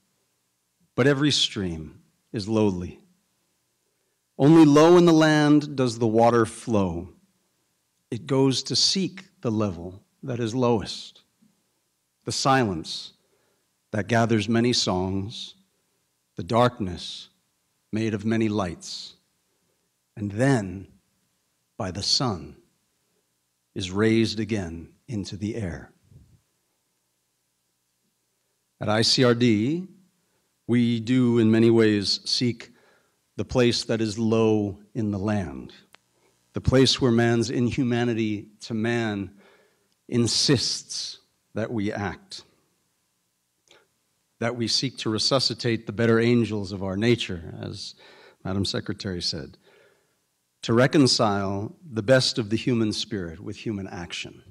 but every stream is lowly. Only low in the land does the water flow. It goes to seek the level that is lowest, the silence that gathers many songs, the darkness made of many lights, and then, by the sun, is raised again into the air." At ICRD, we do in many ways seek the place that is low in the land, the place where man's inhumanity to man insists that we act, that we seek to resuscitate the better angels of our nature, as Madam Secretary said, to reconcile the best of the human spirit with human action.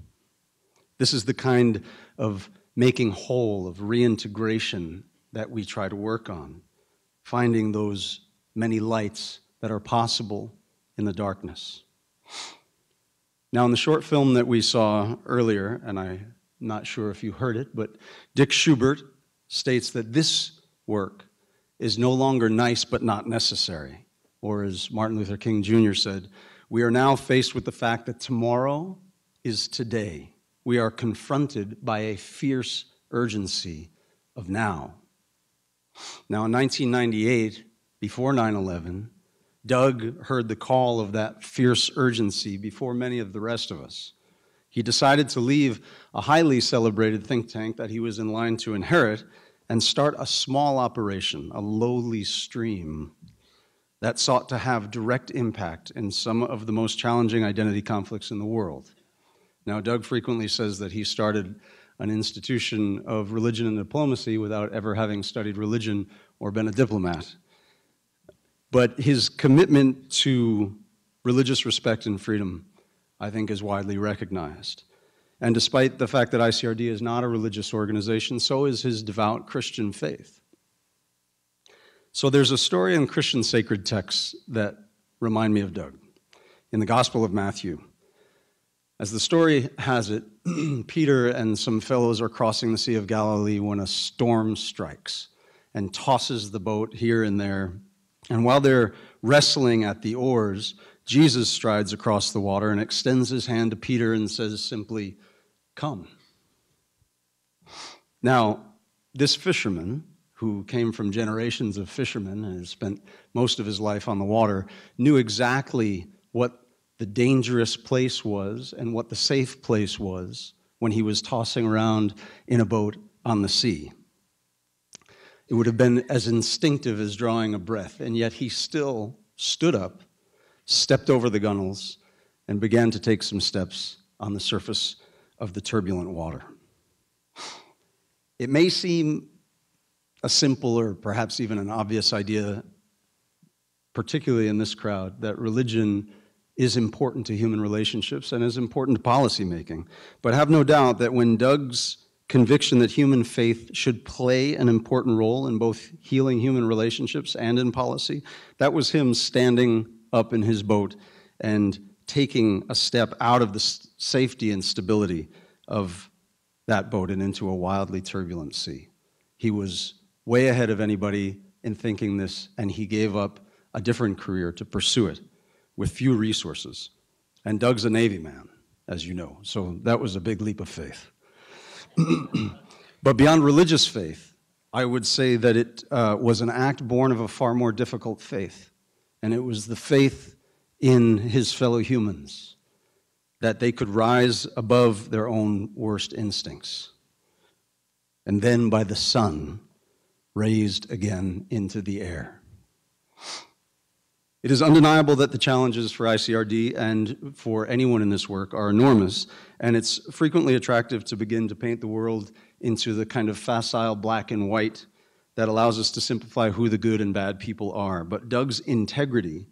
This is the kind of making whole, of reintegration that we try to work on, finding those many lights that are possible in the darkness. Now, in the short film that we saw earlier, and I'm not sure if you heard it, but Dick Schubert states that this work is no longer nice but not necessary. Or as Martin Luther King Jr. said, we are now faced with the fact that tomorrow is today. We are confronted by a fierce urgency of now. Now, in 1998, before 9/11, Doug heard the call of that fierce urgency before many of the rest of us. He decided to leave a highly celebrated think tank that he was in line to inherit and start a small operation, a lowly stream, that sought to have direct impact in some of the most challenging identity conflicts in the world. Now, Doug frequently says that he started an institution of religion and diplomacy without ever having studied religion or been a diplomat. But his commitment to religious respect and freedom, I think, is widely recognized. And despite the fact that ICRD is not a religious organization, so is his devout Christian faith. So there's a story in Christian sacred texts that remind me of Doug. In the Gospel of Matthew, as the story has it, Peter and some fellows are crossing the Sea of Galilee when a storm strikes and tosses the boat here and there. And while they're wrestling at the oars, Jesus strides across the water and extends his hand to Peter and says simply, "Come." Now, this fisherman, who came from generations of fishermen and has spent most of his life on the water, knew exactly what the dangerous place was and what the safe place was when he was tossing around in a boat on the sea. It would have been as instinctive as drawing a breath, and yet he still stood up, stepped over the gunwales, and began to take some steps on the surface of the turbulent water. It may seem a simple or perhaps even an obvious idea, particularly in this crowd, that religion is important to human relationships and is important to policymaking. But have no doubt that when Doug's conviction that human faith should play an important role in both healing human relationships and in policy, that was him standing up in his boat and taking a step out of the safety and stability of that boat and into a wildly turbulent sea. He was way ahead of anybody in thinking this, and he gave up a different career to pursue it with few resources. And Doug's a Navy man, as you know, so that was a big leap of faith. But beyond religious faith, I would say that it was an act born of a far more difficult faith, and it was the faith in his fellow humans, that they could rise above their own worst instincts, and then by the sun, raised again into the air. It is undeniable that the challenges for ICRD and for anyone in this work are enormous, and it's frequently attractive to begin to paint the world into the kind of facile black and white that allows us to simplify who the good and bad people are. But Doug's integrity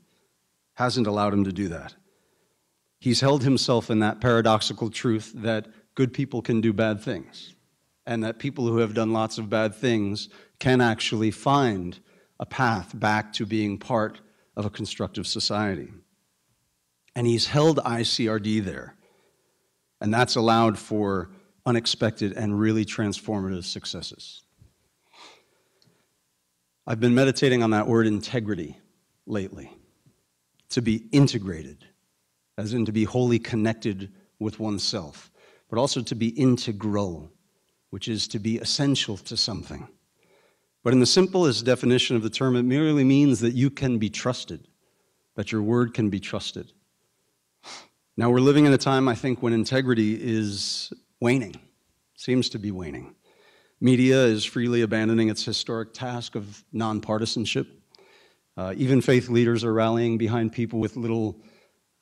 hasn't allowed him to do that. He's held himself in that paradoxical truth that good people can do bad things, and that people who have done lots of bad things can actually find a path back to being part of a constructive society. And he's held ICRD there, and that's allowed for unexpected and really transformative successes. I've been meditating on that word integrity lately. To be integrated, as in to be wholly connected with oneself, but also to be integral, which is to be essential to something. But in the simplest definition of the term, it merely means that you can be trusted, that your word can be trusted. Now, we're living in a time, I think, when integrity is waning, seems to be waning. Media is freely abandoning its historic task of nonpartisanship. Even faith leaders are rallying behind people with little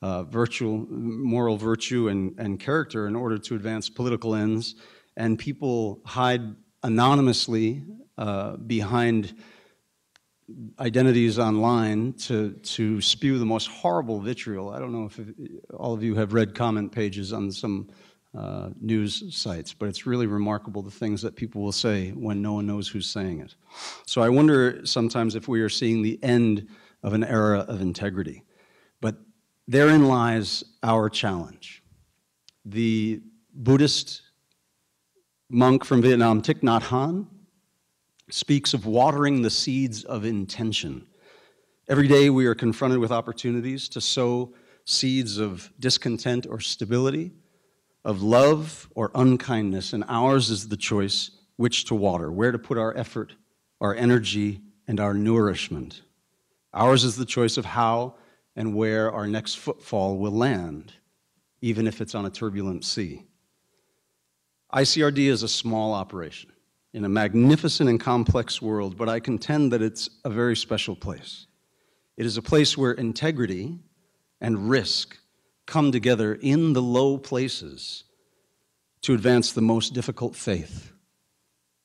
moral virtue and character in order to advance political ends. And people hide anonymously behind identities online to spew the most horrible vitriol. I don't know if all of you have read comment pages on some news sites, but it's really remarkable the things that people will say when no one knows who's saying it. So I wonder sometimes if we are seeing the end of an era of integrity. But therein lies our challenge. The Buddhist monk from Vietnam, Thich Nhat Hanh, speaks of watering the seeds of intention. Every day we are confronted with opportunities to sow seeds of discontent or stability, of love or unkindness, and ours is the choice which to water, where to put our effort, our energy, and our nourishment. Ours is the choice of how and where our next footfall will land, even if it's on a turbulent sea. ICRD is a small operation in a magnificent and complex world, but I contend that it's a very special place. It is a place where integrity and risk come together in the low places to advance the most difficult faith,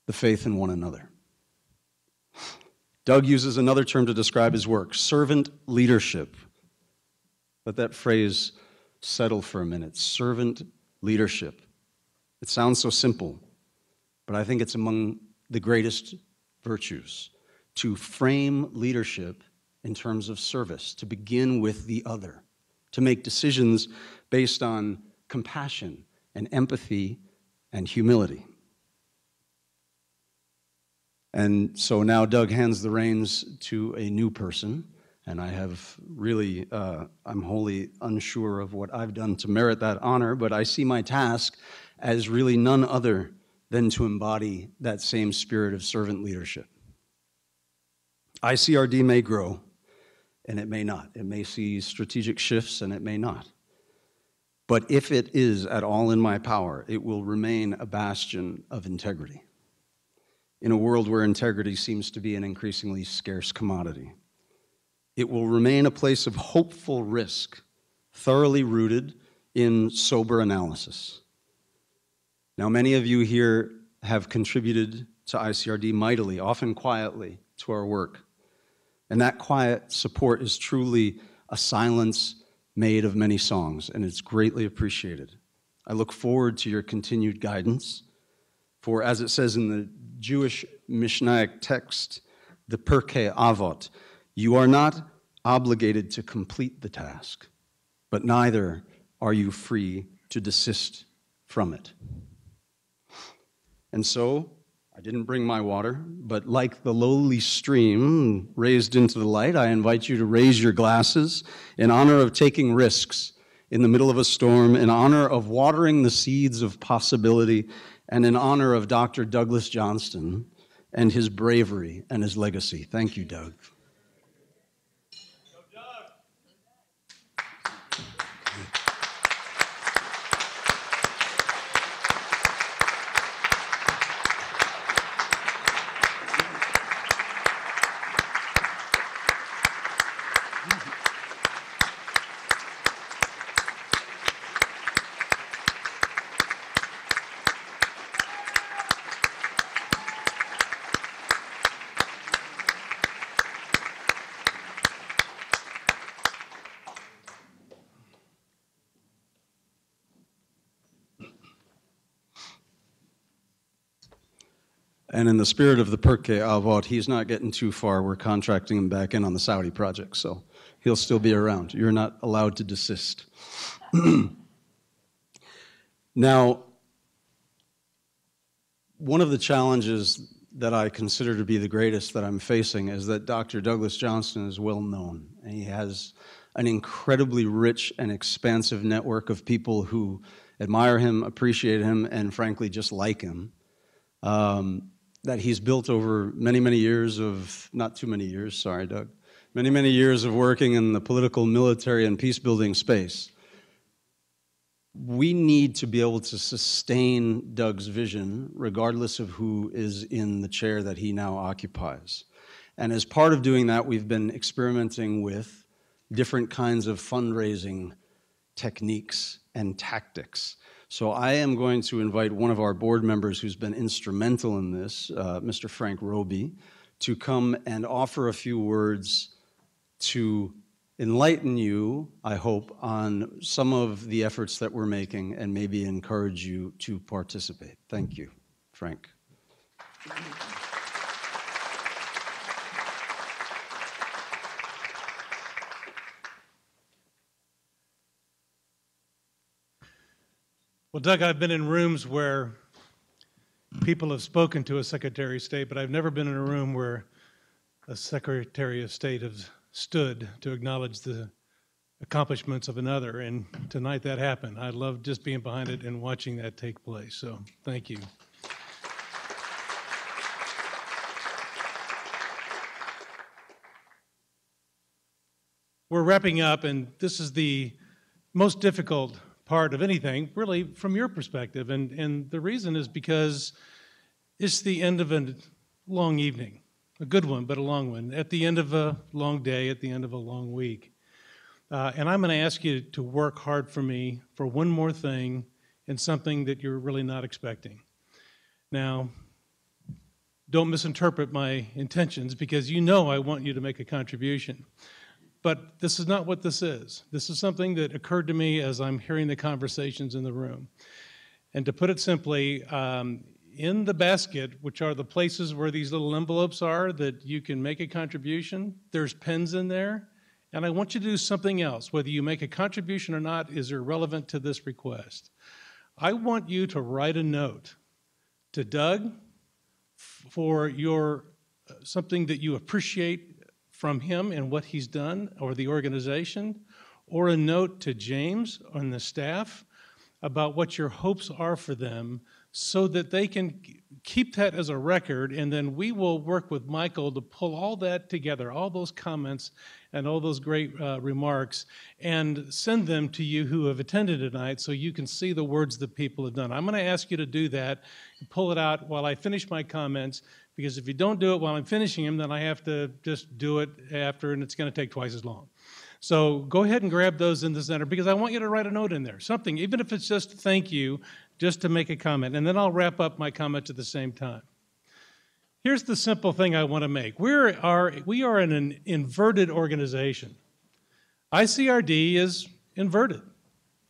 the faith in one another. Doug uses another term to describe his work, servant leadership. Let that phrase settle for a minute, servant leadership. It sounds so simple, but I think it's among the greatest virtues to frame leadership in terms of service, to begin with the other, to make decisions based on compassion and empathy and humility. And so now Doug hands the reins to a new person, and I have really, I'm wholly unsure of what I've done to merit that honor, but I see my task as really none other than to embody that same spirit of servant leadership. ICRD may grow, and it may not. It may see strategic shifts, and it may not. But if it is at all in my power, it will remain a bastion of integrity in a world where integrity seems to be an increasingly scarce commodity. It will remain a place of hopeful risk, thoroughly rooted in sober analysis. Now, many of you here have contributed to ICRD mightily, often quietly, to our work. And that quiet support is truly a silence made of many songs, and it's greatly appreciated. I look forward to your continued guidance, for as it says in the Jewish Mishnaic text, the Pirkei Avot, you are not obligated to complete the task, but neither are you free to desist from it. And so, I didn't bring my water, but like the lowly stream raised into the light, I invite you to raise your glasses in honor of taking risks in the middle of a storm, in honor of watering the seeds of possibility, and in honor of Dr. Douglas Johnston and his bravery and his legacy. Thank you, Doug. And in the spirit of the Pirkei Avot, he's not getting too far. We're contracting him back in on the Saudi project, so he'll still be around. You're not allowed to desist. Now, one of the challenges that I consider to be the greatest that I'm facing is that Dr. Douglas Johnston is well known, and he has an incredibly rich and expansive network of people who admire him, appreciate him, and frankly just like him, that he's built over many, many years of, not too many years, sorry, Doug, many, many years of working in the political, military, and peace-building space. We need to be able to sustain Doug's vision regardless of who is in the chair that he now occupies. And as part of doing that, we've been experimenting with different kinds of fundraising techniques and tactics. So I am going to invite one of our board members who's been instrumental in this, Mr. Frank Roby, to come and offer a few words to enlighten you, I hope, on some of the efforts that we're making and maybe encourage you to participate. Thank you, Frank. Well, Doug, I've been in rooms where people have spoken to a Secretary of State, but I've never been in a room where a Secretary of State has stood to acknowledge the accomplishments of another, and tonight that happened. I love just being behind it and watching that take place, so thank you. We're wrapping up, and this is the most difficult part of anything, really, from your perspective, and the reason is because it's the end of a long evening. A good one, but a long one. At the end of a long day, at the end of a long week. And I'm going to ask you to work hard for me for one more thing and something that you're really not expecting. Now, don't misinterpret my intentions because you know I want you to make a contribution. But this is not what this is. This is something that occurred to me as I'm hearing the conversations in the room. And to put it simply, in the basket, which are the places where these little envelopes are that you can make a contribution, there's pens in there, and I want you to do something else. Whether you make a contribution or not is irrelevant to this request. I want you to write a note to Doug for your something that you appreciate from him and what he's done or the organization, or a note to James and the staff about what your hopes are for them, so that they can keep that as a record, and then we will work with Michael to pull all that together, all those comments and all those great remarks, and send them to you who have attended tonight so you can see the words that people have done. I'm going to ask you to do that and pull it out while I finish my comments, because if you don't do it while I'm finishing them, then I have to just do it after, and it's going to take twice as long. So go ahead and grab those in the center, because I want you to write a note in there, something, even if it's just thank you, just to make a comment, and then I'll wrap up my comments at the same time. Here's the simple thing I want to make. We are an inverted organization. ICRD is inverted.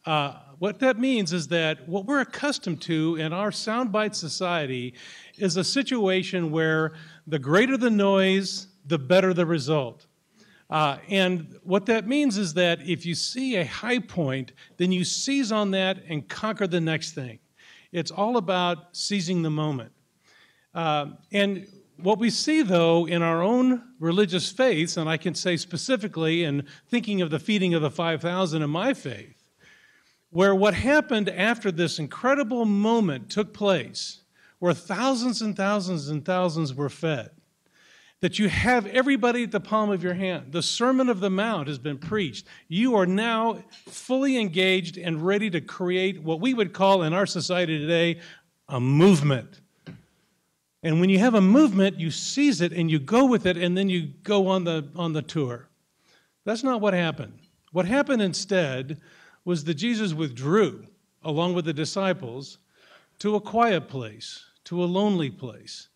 What that means is that what we're accustomed to in our soundbite society is a situation where the greater the noise, the better the result. And what that means is that if you see a high point, then you seize on that and conquer the next thing. It's all about seizing the moment. And what we see, though, in our own religious faiths, and I can say specifically in thinking of the feeding of the 5,000 in my faith, where what happened after this incredible moment took place, where thousands and thousands and thousands were fed, that you have everybody at the palm of your hand. The Sermon of the Mount has been preached. You are now fully engaged and ready to create what we would call in our society today a movement. And when you have a movement, you seize it and you go with it, and then you go on the tour. That's not what happened. What happened instead was that Jesus withdrew, along with the disciples, to a quiet place, to a lonely place,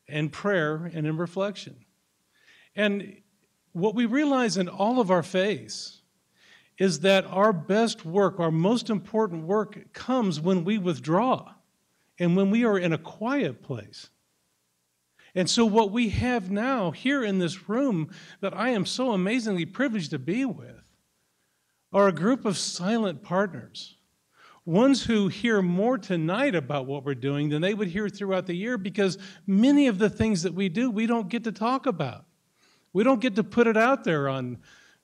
in prayer and in reflection. And what we realize in all of our faiths is that our best work, our most important work, comes when we withdraw and when we are in a quiet place. And so what we have now here in this room that I am so amazingly privileged to be with are a group of silent partners, ones who hear more tonight about what we're doing than they would hear throughout the year, because many of the things that we do, we don't get to talk about. We don't get to put it out there on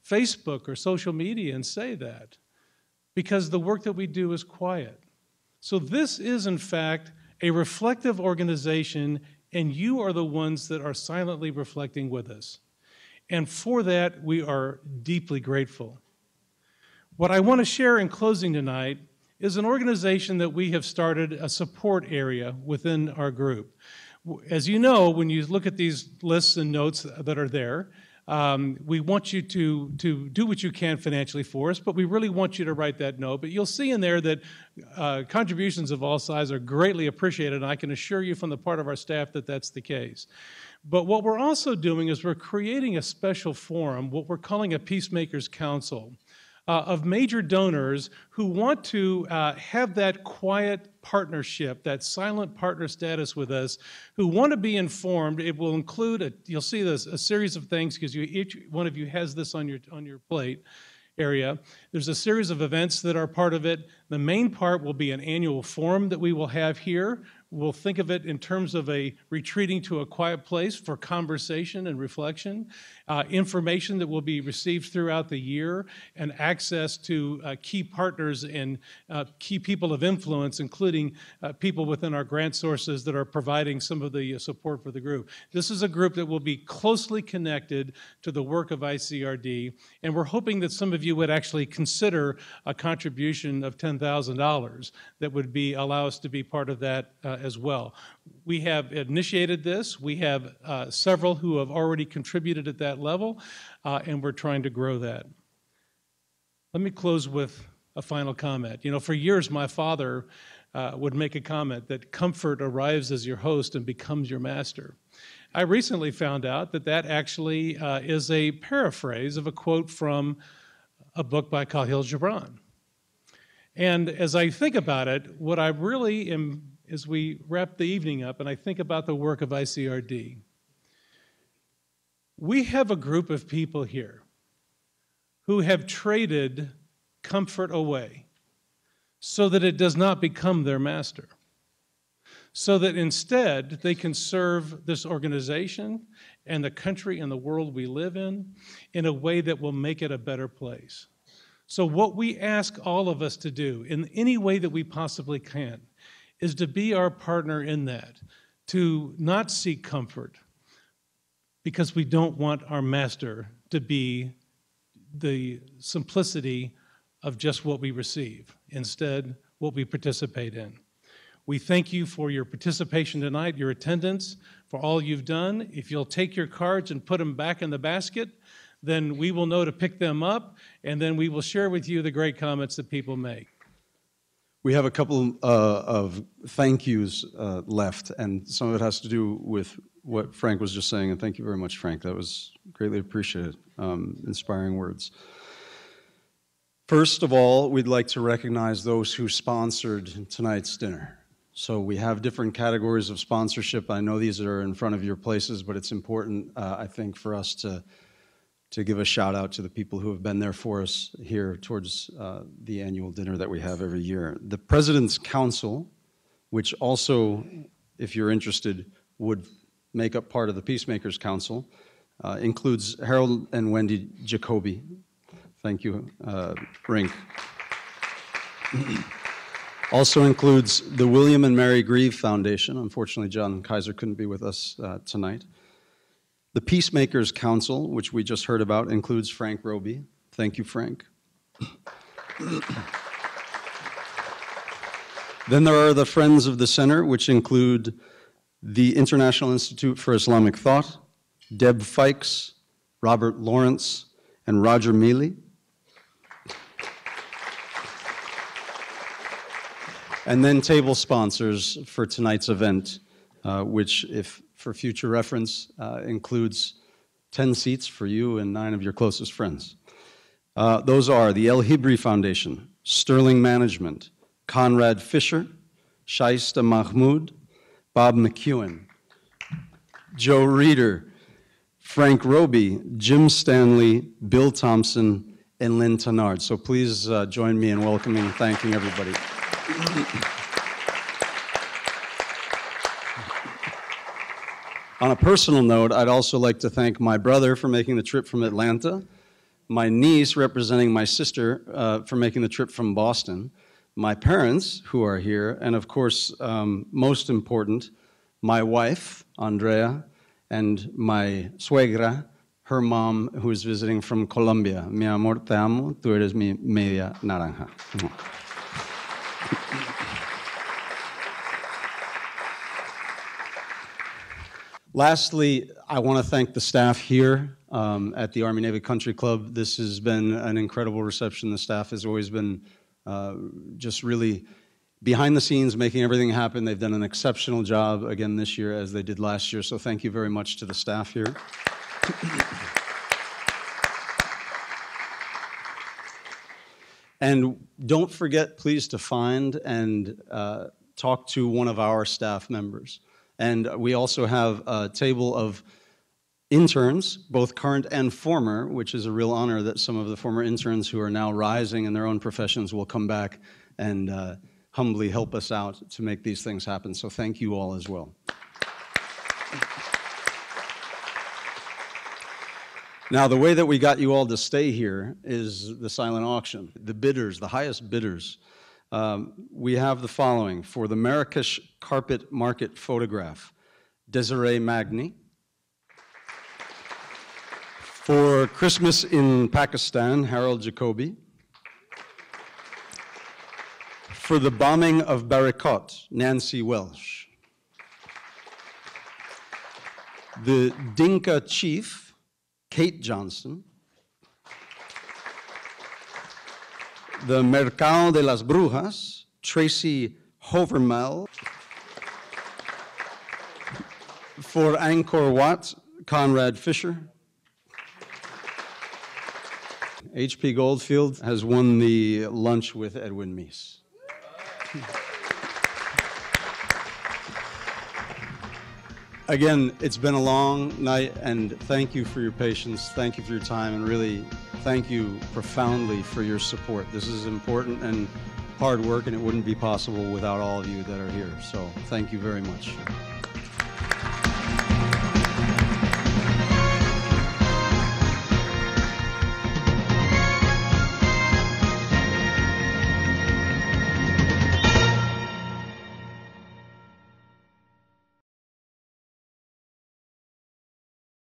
Facebook or social media and say that, because the work that we do is quiet. So this is, in fact, a reflective organization, and you are the ones that are silently reflecting with us. And for that, we are deeply grateful. What I want to share in closing tonight is an organization that we have started, a support area within our group. As you know, when you look at these lists and notes that are there, we want you to do what you can financially for us, but we really want you to write that note. But you'll see in there that contributions of all sizes are greatly appreciated, and I can assure you from the part of our staff that that's the case. But what we're also doing is we're creating a special forum, what we're calling a Peacemakers Council, of major donors who want to have that quiet partnership, that silent partner status with us, who want to be informed. It will include, you'll see this, a series of things, because each one of you has this on your plate area. There's a series of events that are part of it. The main part will be an annual forum that we will have here. We'll think of it in terms of a retreating to a quiet place for conversation and reflection, information that will be received throughout the year, and access to key partners and key people of influence, including people within our grant sources that are providing some of the support for the group. This is a group that will be closely connected to the work of ICRD, and we're hoping that some of you would actually consider a contribution of $10,000 that would allow us to be part of that as well. We have initiated this. We have several who have already contributed at that level, and we're trying to grow that. Let me close with a final comment. You know, for years my father would make a comment that comfort arrives as your host and becomes your master. I recently found out that that actually is a paraphrase of a quote from a book by Khalil Gibran. And as I think about it, what I really am, as we wrap the evening up and I think about the work of ICRD, we have a group of people here who have traded comfort away so that it does not become their master, so that instead they can serve this organization and the country and the world we live in a way that will make it a better place. So what we ask all of us to do in any way that we possibly can is to be our partner in that, to not seek comfort because we don't want our master to be the simplicity of just what we receive, instead what we participate in. We thank you for your participation tonight, your attendance, for all you've done. If you'll take your cards and put them back in the basket, then we will know to pick them up, and then we will share with you the great comments that people make. We have a couple of thank yous left, and some of it has to do with what Frank was just saying, and thank you very much, Frank. That was greatly appreciated, inspiring words. First of all, we'd like to recognize those who sponsored tonight's dinner. So we have different categories of sponsorship. I know these are in front of your places, but it's important, I think, for us to give a shout out to the people who have been there for us here towards the annual dinner that we have every year. The President's Council, which also, if you're interested, would make up part of the Peacemakers Council, includes Harold and Wendy Jacoby. Thank you, Rink. Also includes the William and Mary Grieve Foundation. Unfortunately, John Kaiser couldn't be with us tonight. The Peacemakers Council, which we just heard about, includes Frank Roby. Thank you, Frank. Then there are the Friends of the Center, which include the International Institute for Islamic Thought, Deb Fikes, Robert Lawrence, and Roger Mealy. And then table sponsors for tonight's event, which, if for future reference, includes 10 seats for you and 9 of your closest friends. Those are the El Hibri Foundation, Sterling Management, Conrad Fisher, Shaista Mahmoud, Bob McEwen, Joe Reeder, Frank Roby, Jim Stanley, Bill Thompson, and Lynn Tennard. So please join me in welcoming and thanking everybody. On a personal note, I'd also like to thank my brother for making the trip from Atlanta, my niece representing my sister for making the trip from Boston, my parents who are here, and of course, most important, my wife, Andrea, and my suegra, her mom, who is visiting from Colombia. Mi amor, te amo, tú eres mi media naranja. Lastly, I want to thank the staff here at the Army-Navy Country Club. This has been an incredible reception. The staff has always been just really behind the scenes, making everything happen. They've done an exceptional job again this year, as they did last year. So thank you very much to the staff here. And don't forget, please, to find and talk to one of our staff members. And we also have a table of interns, both current and former, which is a real honor that some of the former interns who are now rising in their own professions will come back and humbly help us out to make these things happen. So thank you all as well. Now, the way that we got you all to stay here is the silent auction. The bidders, the highest bidders, we have the following. For the Marrakesh Carpet Market photograph, Desiree Magni. For Christmas in Pakistan, Harold Jacoby. For the bombing of Barakot, Nancy Welsh. The Dinka chief, Kate Johnson. The Mercado de las Brujas, Tracy Hovermel. For Angkor Wat, Conrad Fisher. H.P. Goldfield has won the lunch with Edwin Meese. Again, it's been a long night, and thank you for your patience, thank you for your time, and really thank you profoundly for your support. This is important and hard work, and it wouldn't be possible without all of you that are here. So thank you very much.